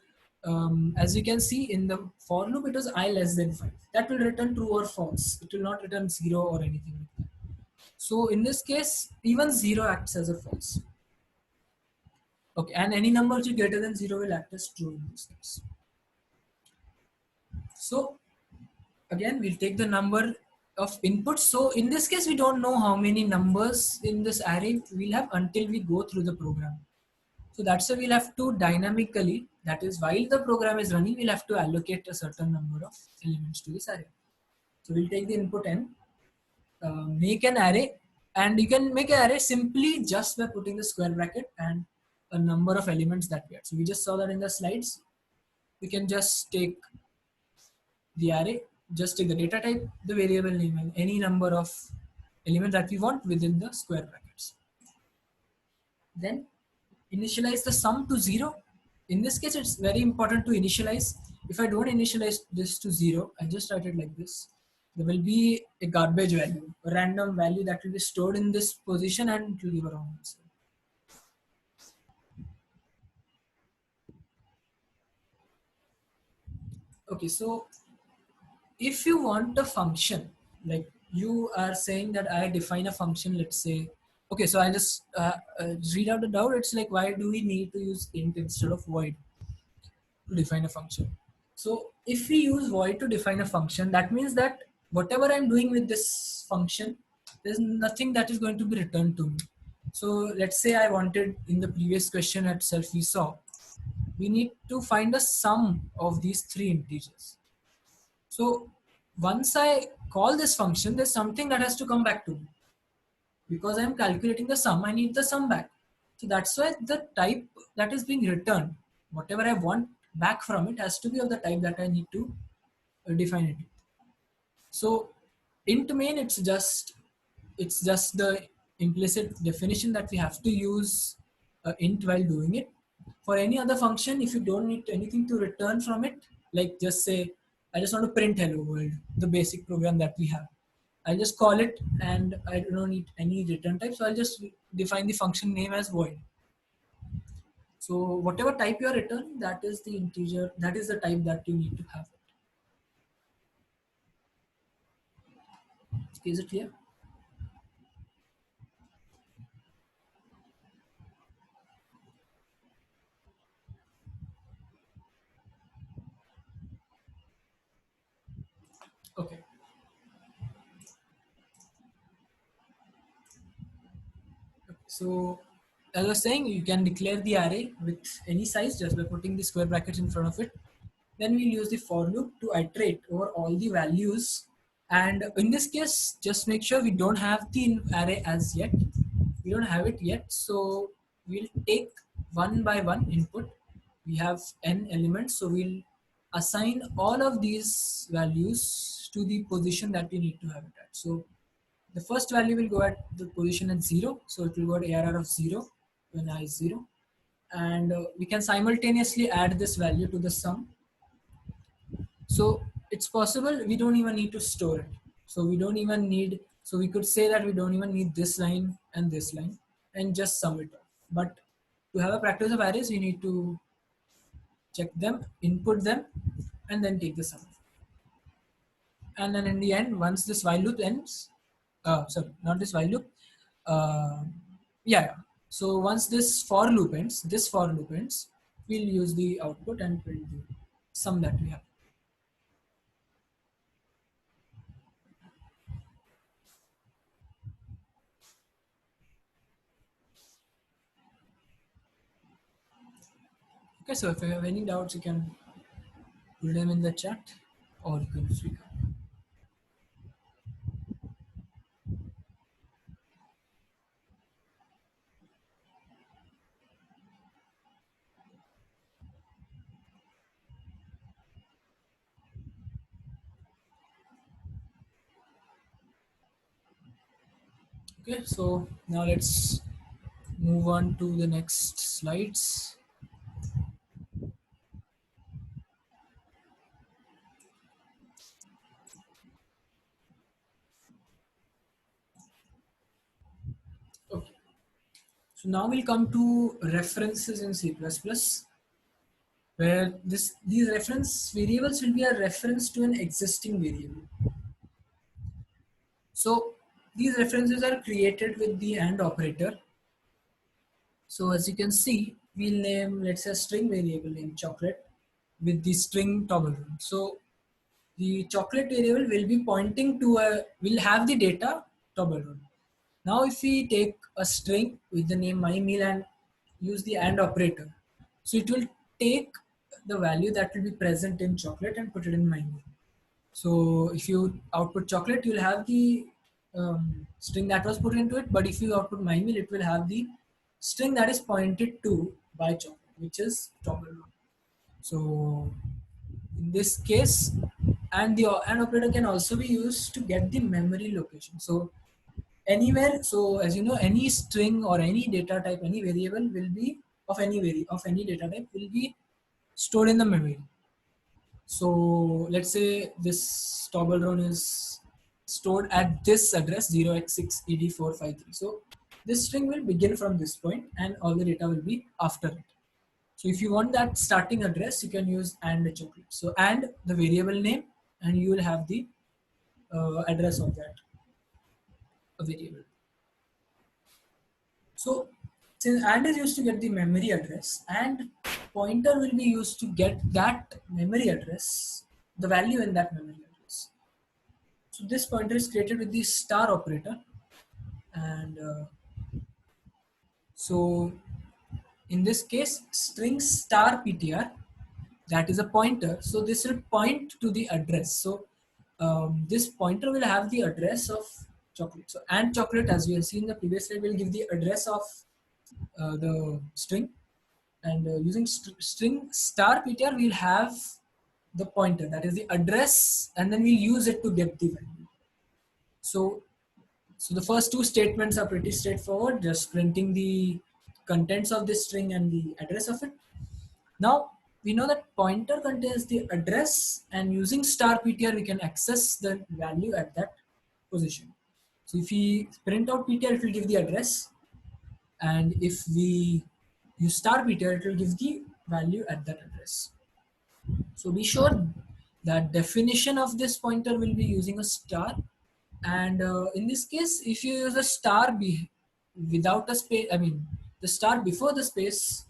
As you can see in the for loop, it was I less than 5. That will return true or false. It will not return 0 or anything like that. So in this case, even 0 acts as a false. Okay, and any number which is greater than 0 will act as true in this case. So again, we'll take the number of inputs. So in this case, we don't know how many numbers in this array we'll have until we go through the program. So that's why we'll have to dynamically, that is while the program is running, we'll have to allocate a certain number of elements to this array. So we'll take the input n, make an array, and you can make an array simply just by putting the square bracket and a number of elements that we had. So we just saw that in the slides. We can just take the array, just take the data type, the variable name, and any number of elements that we want within the square brackets. Then initialize the sum to 0. In this case, it's very important to initialize. If I don't initialize this to 0, I just write it like this. There will be a garbage value, a random value that will be stored in this position and it will give a wrong answer. Okay, so if you want a function, like you are saying that I define a function, let's say, okay, so I just read out the doubt. It's like, why do we need to use int instead of void to define a function? So if we use void to define a function, that means that whatever I'm doing with this function, there's nothing that is going to be returned to me. So let's say I wanted, in the previous question itself we saw, we need to find a sum of these 3 integers. So once I call this function, there's something that has to come back to me. Because I'm calculating the sum, I need the sum back. So that's why the type that is being returned, whatever I want back from it, has to be of the type that I need to define it. So int main, it's just the implicit definition that we have to use int while doing it. For any other function, if you don't need anything to return from it, like just say, I just want to print hello world, the basic program that we have. I'll just call it and I don't need any return type. So I'll just define the function name as void. So whatever type you are returning, that is the integer, that is the type that you need to have. Is it clear? Okay. So as I was saying, you can declare the array with any size just by putting the square brackets in front of it. Then we'll use the for loop to iterate over all the values. And in this case, just make sure we don't have the array as yet. We don't have it yet. So we'll take one by one input. We have n elements. So we'll assign all of these values to the position that we need to have it at. So the first value will go at the position at 0. So it will go at ARR of 0 when I is 0. And we can simultaneously add this value to the sum. So it's possible we don't even need to store it. So we don't even need, so we could say that we don't even need this line and just sum it off. But to have a practice of arrays, we need to check them, input them, and then take the sum. And then in the end, once this while loop ends, sorry, not this while loop, yeah. So once this for loop ends, we'll use the output and print the sum that we have. Okay, so if you have any doubts, you can put them in the chat or you can speak up. Okay, so now let's move on to the next slides. Okay, so now we'll come to references in C++, where these reference variables will be a reference to an existing variable. So these references are created with the AND operator. So as you can see, we'll name, let's say, a string variable named chocolate with the string toggle. So the chocolate variable will be pointing to will have the data toggle. Now if we take a string with the name my meal and use the AND operator, so it will take the value that will be present in chocolate and put it in my meal. So if you output chocolate, you'll have the string that was put into it. But if you output my meal, it will have the string that is pointed to by chocolate, which is toggle. So in this case, and the AND operator can also be used to get the memory location. So anywhere, so as you know, any string or any data type, any variable will be of any data type will be stored in the memory. So let's say this Toblerone is stored at this address 0x6ed453. So this string will begin from this point and all the data will be after it. So if you want that starting address, you can use AND chocolate. So AND the variable name, and you will have the address of that variable. So since AND is used to get the memory address, and pointer will be used to get that memory address, the value in that memory address. So this pointer is created with the star operator, and so in this case, string star ptr, that is a pointer. So this will point to the address. So this pointer will have the address of chocolate. So and chocolate, as we have seen in the previous slide, will give the address of the string, and using string star ptr, we'll have the pointer, that is the address, and then we'll use it to get the value. So the first two statements are pretty straightforward, just printing the contents of this string and the address of it. Now we know that pointer contains the address, and using star ptr we can access the value at that position. So if we print out ptr, it will give the address, and if we use star ptr, it will give the value at that address. So be sure that definition of this pointer will be using a star, and in this case, if you use a star without a space, I mean the star before the space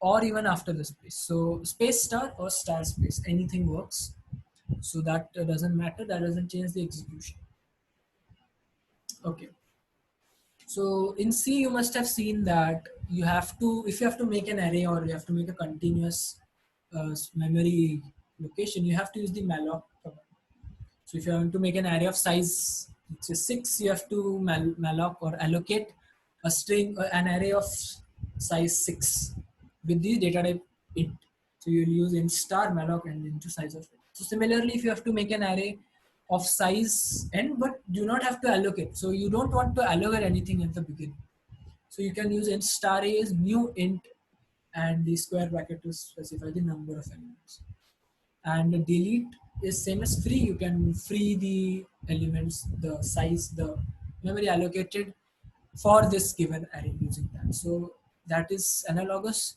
or even after the space, so space star or star space, anything works. So that doesn't matter, that doesn't change the execution. Okay, so in C you must have seen that you have to, if you have to make an array or you have to make a continuous memory location, you have to use the malloc command. So if you want to make an array of size, let's say 6, you have to malloc or allocate a string, an array of size 6 with the data type int. So you'll use int star malloc and into size of it. So similarly, if you have to make an array of size n, but do not have to allocate. So you don't want to allocate anything at the beginning. So you can use int star a is new int and the square bracket to specify the number of elements. And the delete is same as free. You can free the elements, the size, the memory allocated for this given array using that. So that is analogous.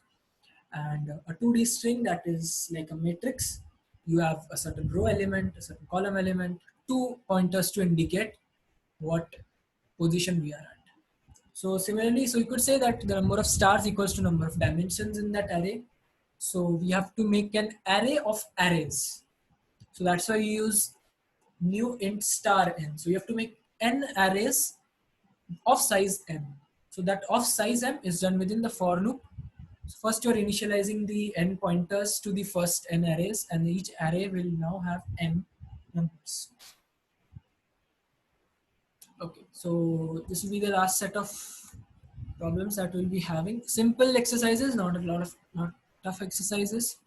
And a 2D string, that is like a matrix. You have a certain row element, a certain column element, two pointers to indicate what position we are at. So similarly, so you could say that the number of stars equals to number of dimensions in that array. So we have to make an array of arrays. So that's why we use new int star n. So you have to make n arrays of size m. So that of size m is done within the for loop. So first you're initializing the n pointers to the first n arrays, and each array will now have m numbers. Okay, so this will be the last set of problems that we'll be having. Simple exercises, not a lot of, not tough exercises.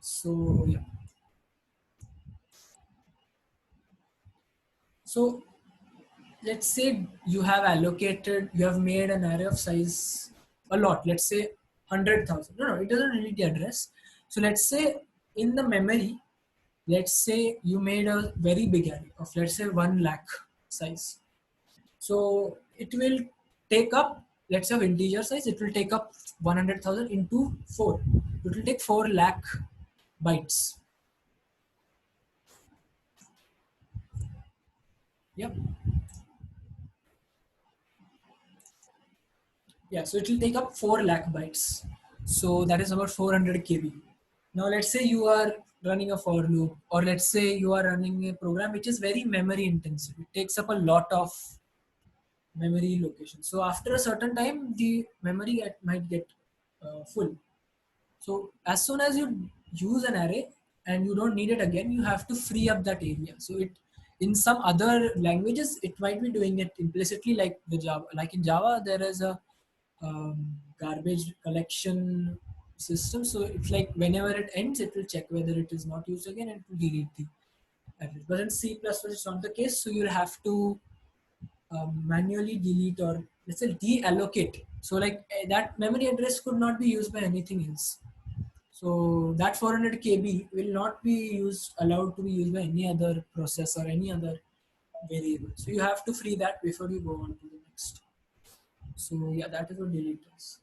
So yeah. So let's say you have allocated, you have made an array of size a lot, let's say 100,000. No, it doesn't really the address. So let's say in the memory, let's say you made a very big array of, let's say, 1 lakh size. So it will take up, let's say of integer size, it will take up 100,000 into 4. It will take 4 lakh bytes. Yep. Yeah, so it will take up 4 lakh bytes. So that is about 400 KB. Now let's say you are running a for loop, or let's say you are running a program which is very memory intensive. It takes up a lot of memory location. So after a certain time, the memory might get full. So as soon as you use an array and you don't need it again, you have to free up that area. So it, in some other languages, it might be doing it implicitly, like the Java. Like in Java, there is a garbage collection system. So it's like whenever it ends, it will check whether it is not used again and it will delete the address. But in C++, it's not the case. So you'll have to manually delete, or let's say deallocate. So like that memory address could not be used by anything else. So that 400 KB will not be allowed to be used by any other process or any other variable. So you have to free that before you go on to the next. So yeah, that is what delete is.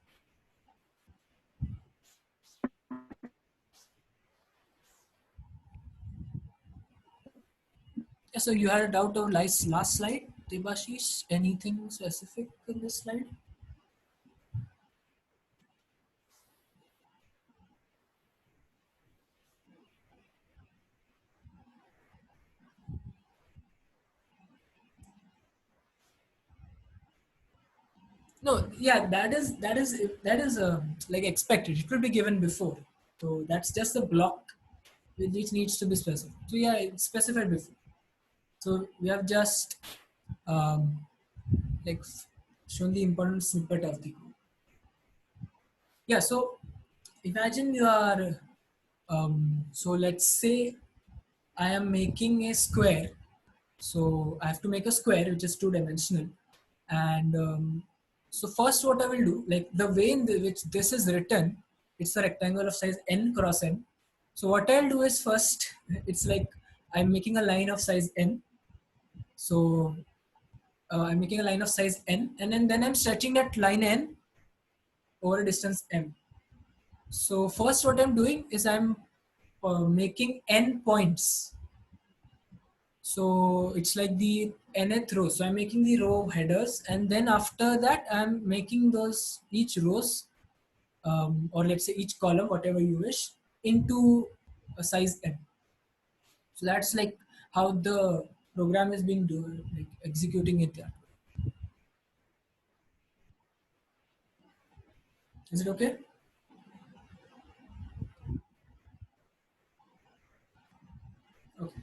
Yeah, so you had a doubt of last slide, Debashish. Anything specific in this slide? No, yeah, that is like expected. It will be given before, so that's just a block which needs to be specified. So yeah, it's specified before. So we have just um, like shown the important snippet of the code. Yeah, so imagine you are so let's say I am making a square. So I have to make a square which is 2-dimensional, and so first what I will do, like the way in which this is written, it's a rectangle of size n cross n. So what I'll do is first, it's like I'm making a line of size n. So I'm making a line of size n, and then I'm stretching that line n over a distance m. So first what I'm doing is I'm making n points. So it's like the nth row. So I'm making the row headers, and then after that I'm making those each rows, or let's say each column, whatever you wish, into a size n. So that's like how the program is being doing, like executing it that way. Is it okay? Okay.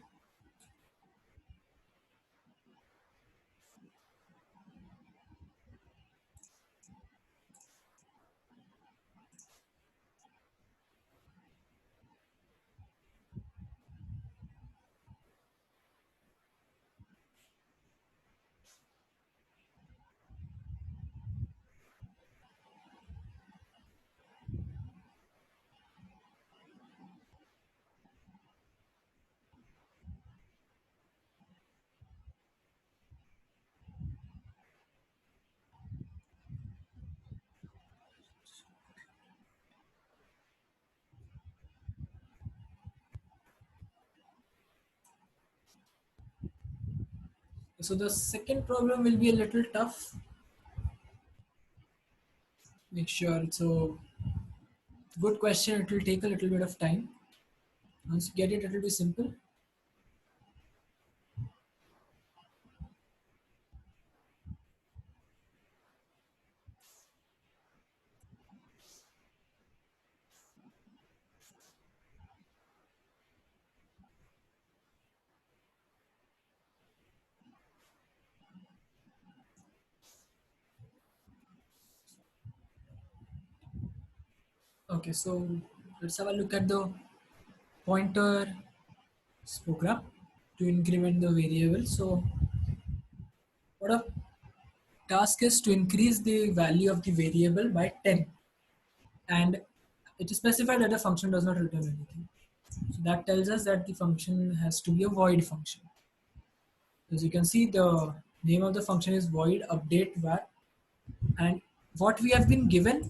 So the second problem will be a little tough. Make sure it's a good question. It will take a little bit of time. Once you get it, it will be simple. Okay, so let's have a look at the pointer program to increment the variable. So what a task is to increase the value of the variable by 10, and it is specified that the function does not return anything. So that tells us that the function has to be a void function. As you can see, the name of the function is void update var, and what we have been given,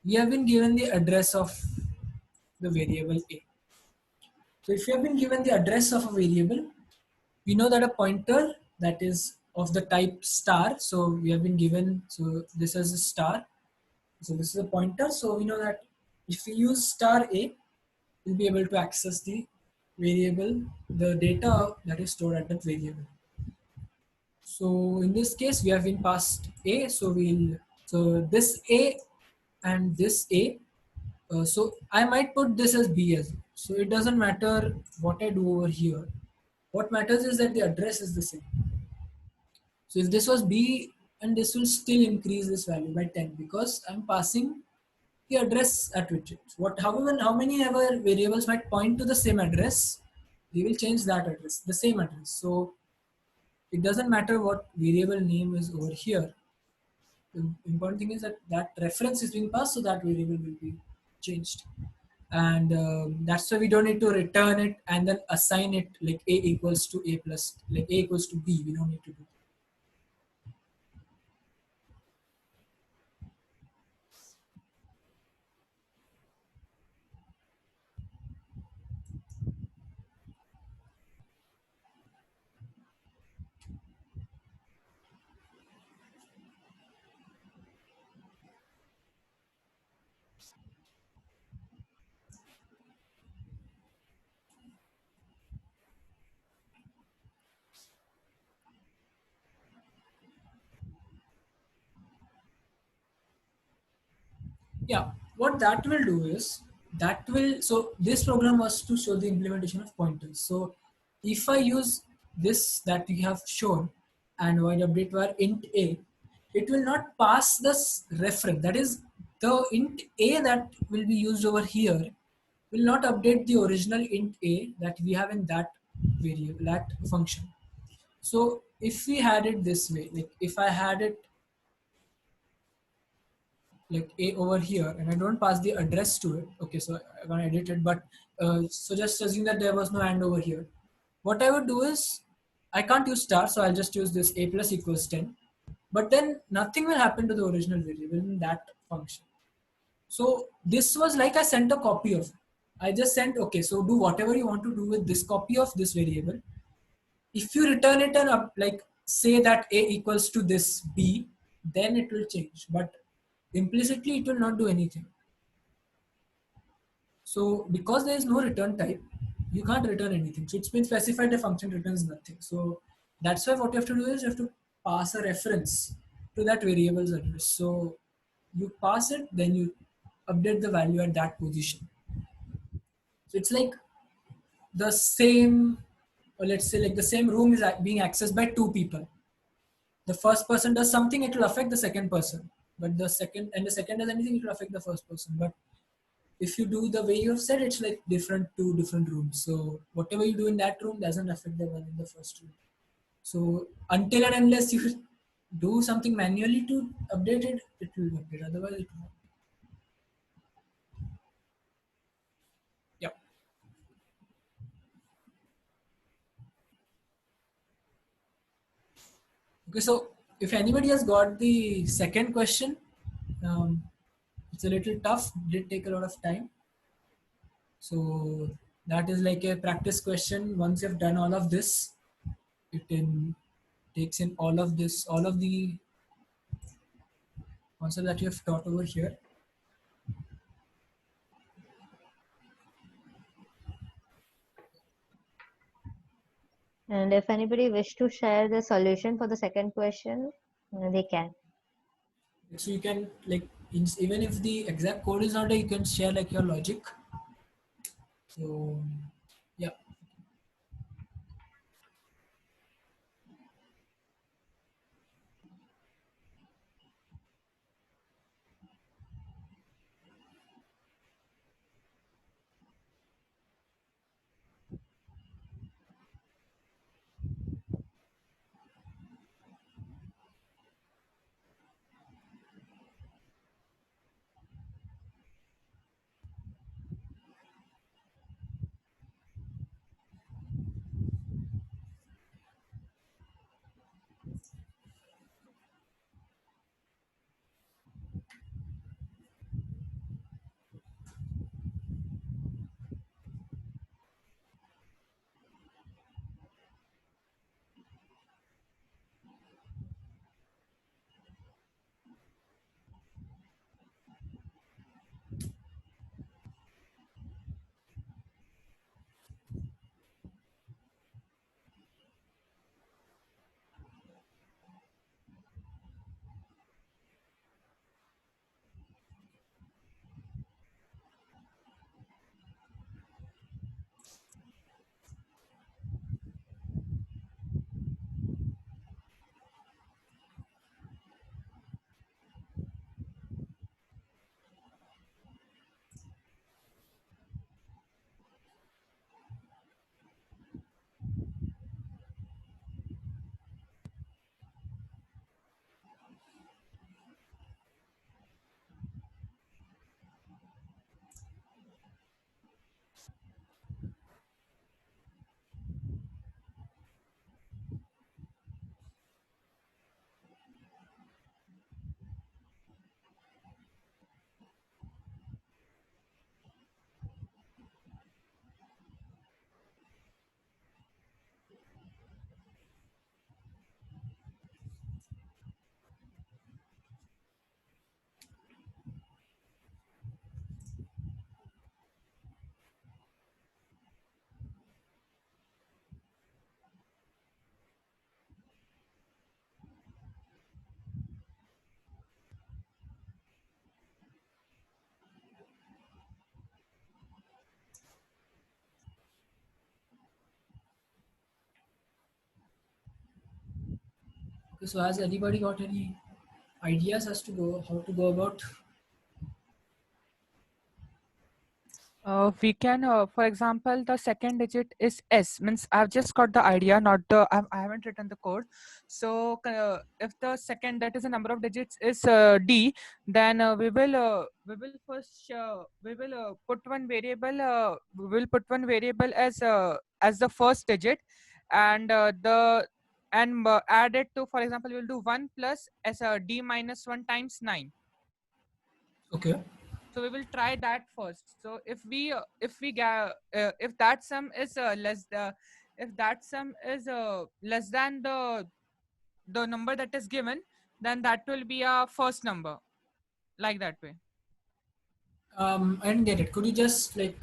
we have been given the address of the variable a. So if you have been given the address of a variable, we know that a pointer that is of the type star, so we have been given, so this is a star, so this is a pointer, so we know that if we use star a, we'll be able to access the variable, the data that is stored at that variable. So in this case, we have been passed a, so this a and this a, so I might put this as b as well. So it doesn't matter what I do over here. What matters is that the address is the same. So if this was b, and this will still increase this value by 10 because I'm passing the address at which it's what, however, how many ever variables might point to the same address, we will change that address, the same address. So it doesn't matter what variable name is over here. The important thing is that that reference is being passed, so that variable will be changed. And that's why we don't need to return it and then assign it like a equals to a plus, like a equals to b. We don't need to do that. Yeah, what that will do is that will, so this program was to show the implementation of pointers. So if I use this that we have shown and void update var int a, it will not pass this reference. That is, the int a that will be used over here will not update the original int a that we have in that variable, that function. So if we had it this way, like if I had it like a over here and I don't pass the address to it, okay, so I'm gonna edit it, but so just assume that there was no and over here. What I would do is I can't use star, so I'll just use this a plus equals 10, but then nothing will happen to the original variable in that function. So this was like I sent a copy of it. I just sent, okay, so do whatever you want to do with this copy of this variable. If you return it and like say that a equals to this b, then it will change, but implicitly it will not do anything. So because there is no return type, you can't return anything. So it's been specified the function returns nothing. So that's why what you have to do is you have to pass a reference to that variable's address. So you pass it, then you update the value at that position. So it's like the same, or let's say like the same room is being accessed by two people. The first person does something, it will affect the second person. But the second does anything, it will affect the first person. But if you do the way you have said, it's like two different rooms. So whatever you do in that room doesn't affect the one in the first room. So until and unless you do something manually to update it, it will update. Otherwise, it won't. Yeah. Okay. So if anybody has got the second question, um, it's a little tough. Did take a lot of time. So that is like a practice question. Once you've done all of this, takes in all of this, all of the concept that you have taught over here. And if anybody wish to share the solution for the second question, they can. So you can like even if the exact code is not there, you can share like your logic. So yeah. So has anybody got any ideas as to how to go about? We can, for example, the second digit is S. Means I've just got the idea, not the. I haven't written the code. So if the second, that is the number of digits, is D, then we will first put one variable. We will put one variable as the first digit, and add it to. For example, we'll do 1 plus as a D minus 1 times 9. Okay. So we will try that first. So if that sum is less than the number that is given, then that will be a first number, like that way. I didn't get it. Could you just like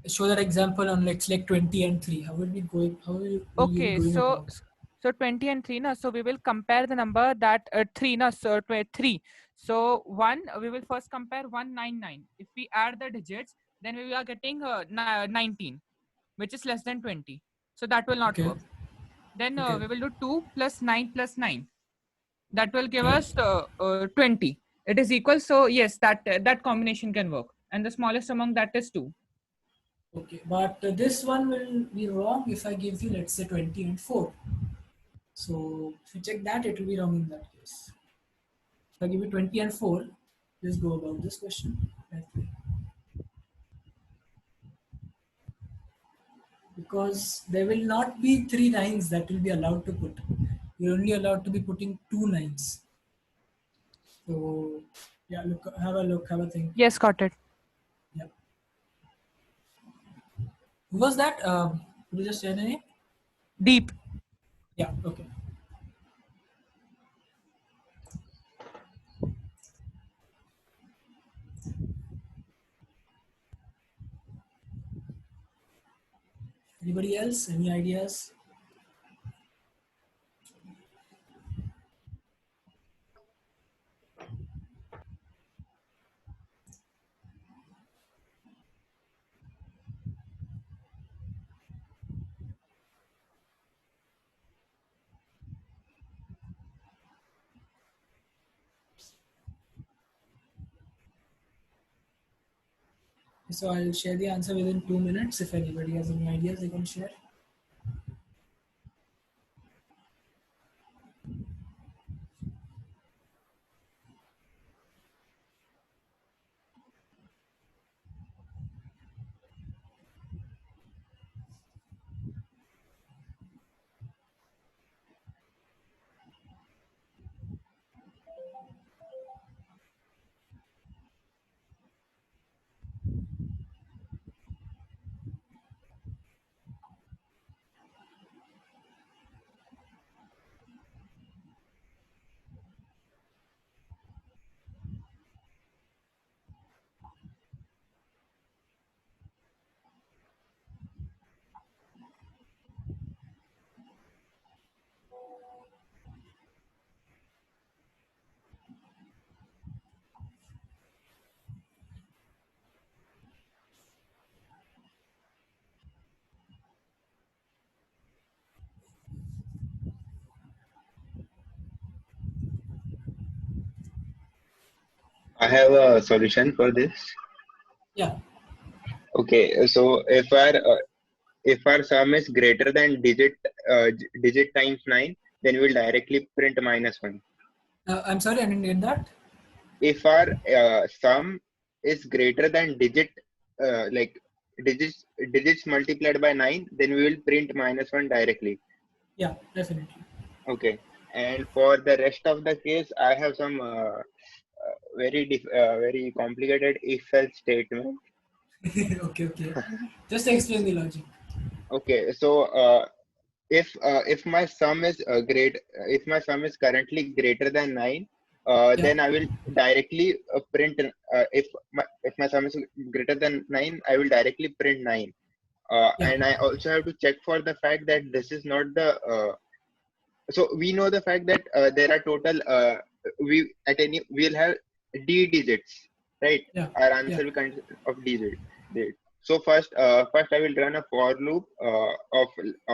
show that example on let's like 20 and 3? How will we going? How will you be Okay, going about? so 20 and 3 na, so we will compare the number that 3 na, so 3. So 1, we will first compare 199. If we add the digits, then we are getting 19, which is less than 20. So that will not Okay. work. Then Okay. we will do 2 plus 9 plus 9. That will give Okay. us 20. It is equal. So yes, that combination can work. And the smallest among that is 2. Okay, but this one will be wrong if I give you, let's say, 20 and 4. So if you check that, it will be wrong in that case. If I give you 20 and 4, just go about this question that way. Because there will not be 3 nines that will be allowed to put. You're only allowed to be putting 2 nines. So yeah, look, have a think. Yes, got it. Yeah. Who was that? Could you just say the name? Deep. Yeah, okay. Anybody else? Any ideas? So I'll share the answer within 2 minutes. If anybody has any ideas, they can share. I have a solution for this. Yeah. Okay, so if our sum is greater than digit times 9, then we'll directly print -1. I'm sorry, I didn't get that. If our sum is greater than like digits multiplied by 9, then we will print -1 directly. Yeah, definitely. Okay, and for the rest of the case, I have some very complicated if-else statement. Okay. Just explain the logic. Okay, so if my sum is if my sum is currently greater than 9, Yeah. then I will directly print. If my sum is greater than 9, I will directly print 9. Yeah. And I also have to check for the fact that this is not the. So we know the fact that there are total. We'll have d digits, right? Yeah. Our answer will consist of d digits. So first I will run a for loop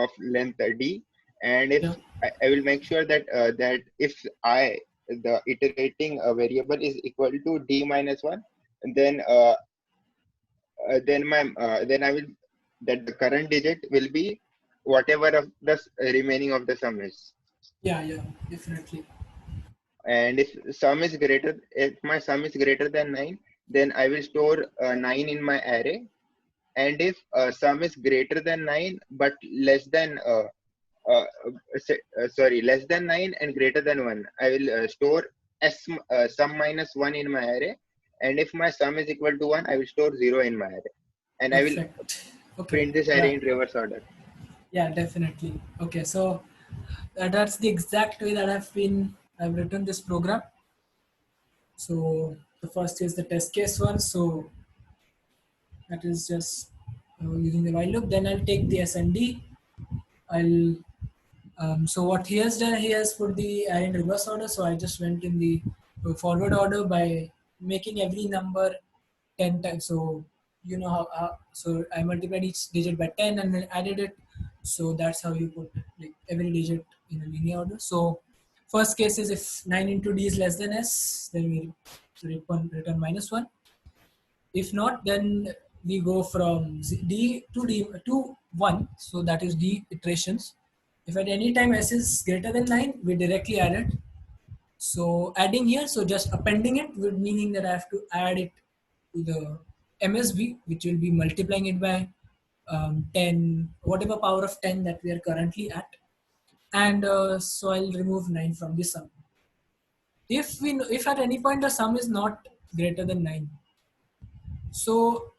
of length d, and if Yeah. I will make sure that that if the iterating variable is equal to d minus 1, then then I will that the current digit will be whatever of the remaining of the sum is. Yeah, definitely. And if my sum is greater than 9, then I will store 9 in my array. And if sum is greater than 9 but less than less than 9 and greater than 1, I will store sum minus 1 in my array. And if my sum is equal to 1, I will store 0 in my array, and I will Perfect. Okay. print this array in reverse order. Yeah, definitely. Okay, so that's the exact way that I've written this program. So the first is the test case one. So that is just using the while loop. Then I'll take the SND. I'll so what he has done, he has put the array in reverse order. So I just went in the forward order by making every number 10 times. So you know how so I multiplied each digit by 10 and then added it. So that's how you put like every digit in a linear order. So first case is if 9 into d is less than s, then we return minus 1. If not, then we go from d to 1. So that is d iterations. If at any time s is greater than 9, we directly add it. So adding here, so just appending it would meaning that I have to add it to the MSB, which will be multiplying it by 10, whatever power of 10 that we are currently at. And so I'll remove 9 from the sum. If at any point the sum is not greater than 9, so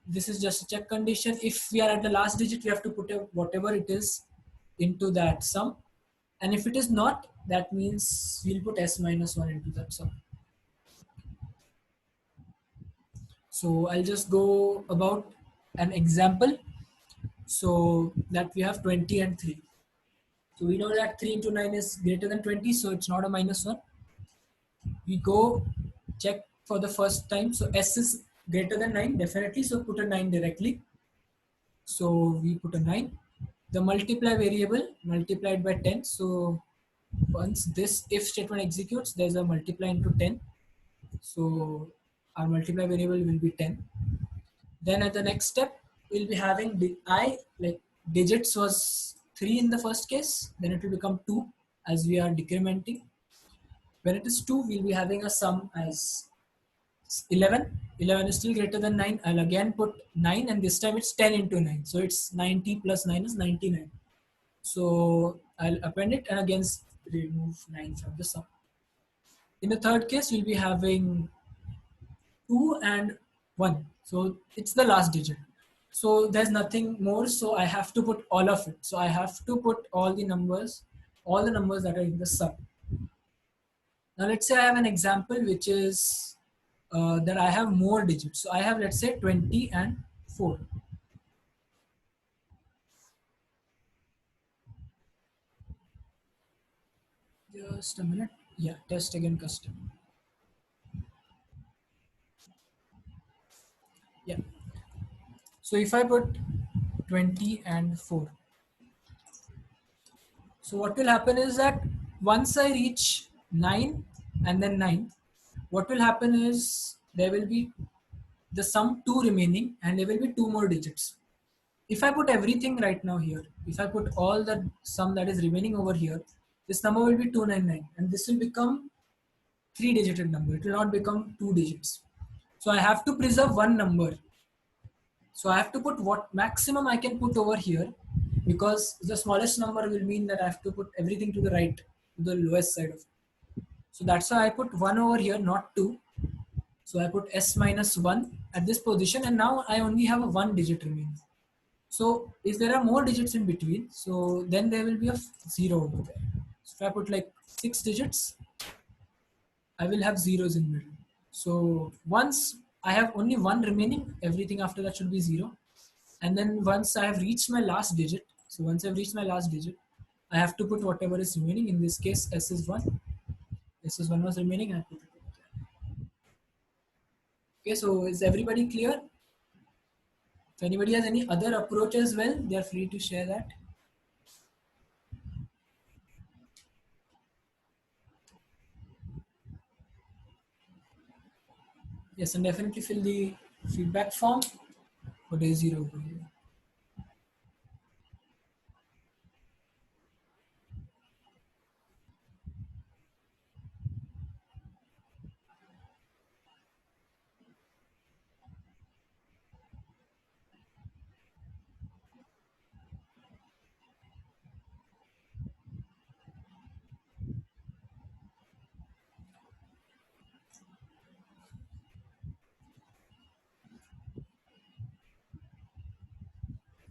this is just a check condition. If we are at the last digit, we have to put whatever it is into that sum. And if it is not, that means we'll put s minus 1 into that sum. So I'll just go about an example. So that we have 20 and 3. So we know that 3 into 9 is greater than 20, so it's not a minus 1. We go check for the first time. So s is greater than 9, definitely. So put a 9 directly. So we put a 9. The multiply variable multiplied by 10. So once this if statement executes, there's a multiply into 10. So our multiply variable will be 10. Then at the next step, we'll be having like digits was 3 in the first case, then it will become 2 as we are decrementing. When it is 2, we'll be having a sum as 11. 11 is still greater than 9. I'll again put 9, and this time it's 10 into 9. So it's 90 plus 9 is 99. So I'll append it and again remove 9 from the sum. In the third case, we'll be having 2 and 1. So it's the last digit. So there's nothing more. So I have to put all of it. So I have to put all the numbers that are in the sum. Now let's say I have an example which is that I have more digits. So I have, let's say, 20 and 4. Just a minute. Yeah, test again custom. Yeah. So if I put 20 and 4. So what will happen is that once I reach 9 and then 9, what will happen is there will be the sum 2 remaining and there will be 2 more digits. If I put everything right now here, if I put all the sum that is remaining over here, this number will be 299 and this will become 3-digit number. It will not become 2 digits. So I have to preserve one number. So I have to put what maximum I can put over here, because the smallest number will mean that I have to put everything to the right, to the lowest side of it. So that's why I put 1 over here, not 2. So I put s minus 1 at this position, and now I only have a 1 digit remaining. So if there are more digits in between, so then there will be a 0 over there. So if I put like 6 digits, I will have zeros in middle. So once I have only 1 remaining, everything after that should be 0. And then once I have reached my last digit, so once I've reached my last digit, I have to put whatever is remaining. In this case, s is 1. S is 1 was remaining, I put it over there. Okay, so is everybody clear? If anybody has any other approach as well, they are free to share that. Yes, and definitely fill the feedback form for day 0 over here.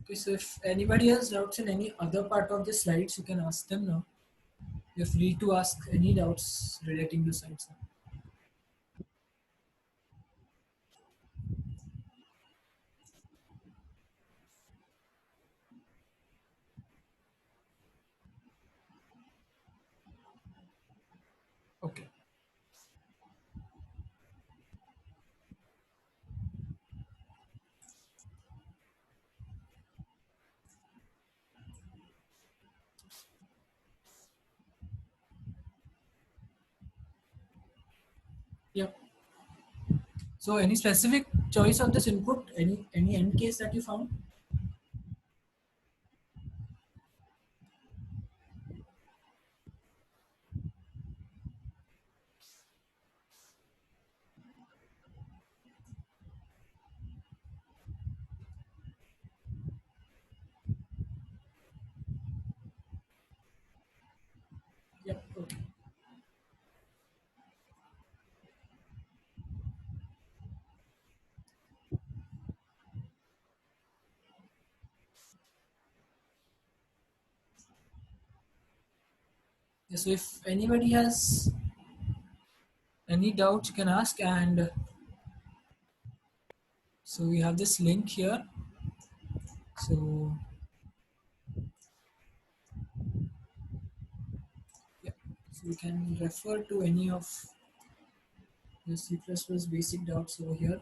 Okay, so if anybody has doubts in any other part of the slides, you can ask them now. You're free to ask any doubts relating to slides now. Okay. Yep. So any specific choice of this input? Any end case that you found? Yep. Okay. Yeah, so if anybody has any doubts, you can ask. And so we have this link here. So yeah, so we can refer to any of the C++ basic doubts over here.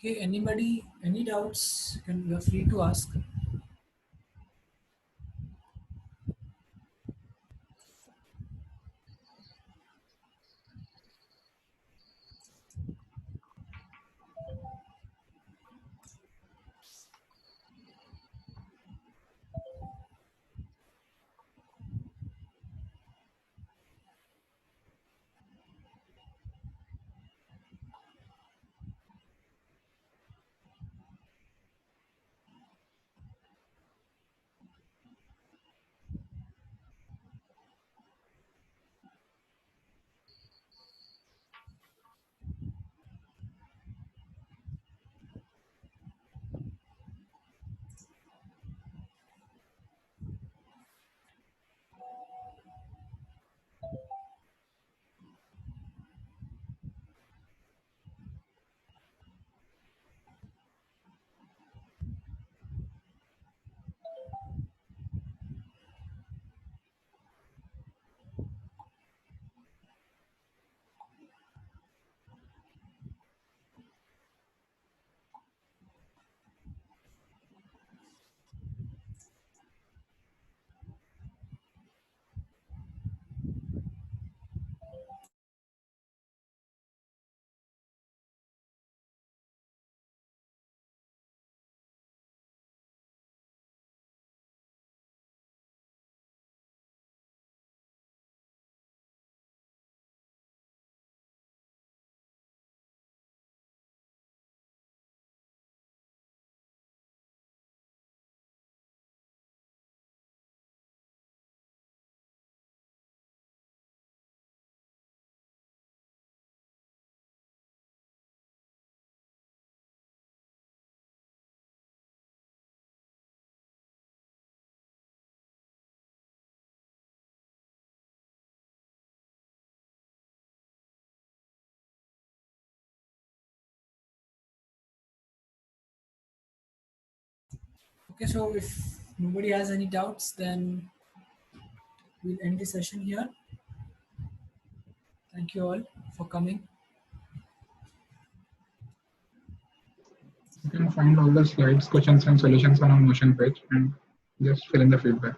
Okay, anybody, any doubts, you are free to ask. Okay, so if nobody has any doubts, then we'll end the session here. Thank you all for coming. You can find all the slides, questions, and solutions on our Notion page and just fill in the feedback.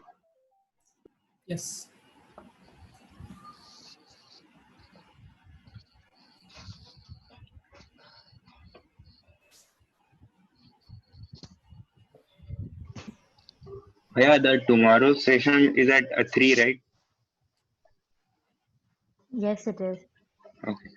Yes. Yeah, the tomorrow session is at 3, right? Yes, it is. Okay.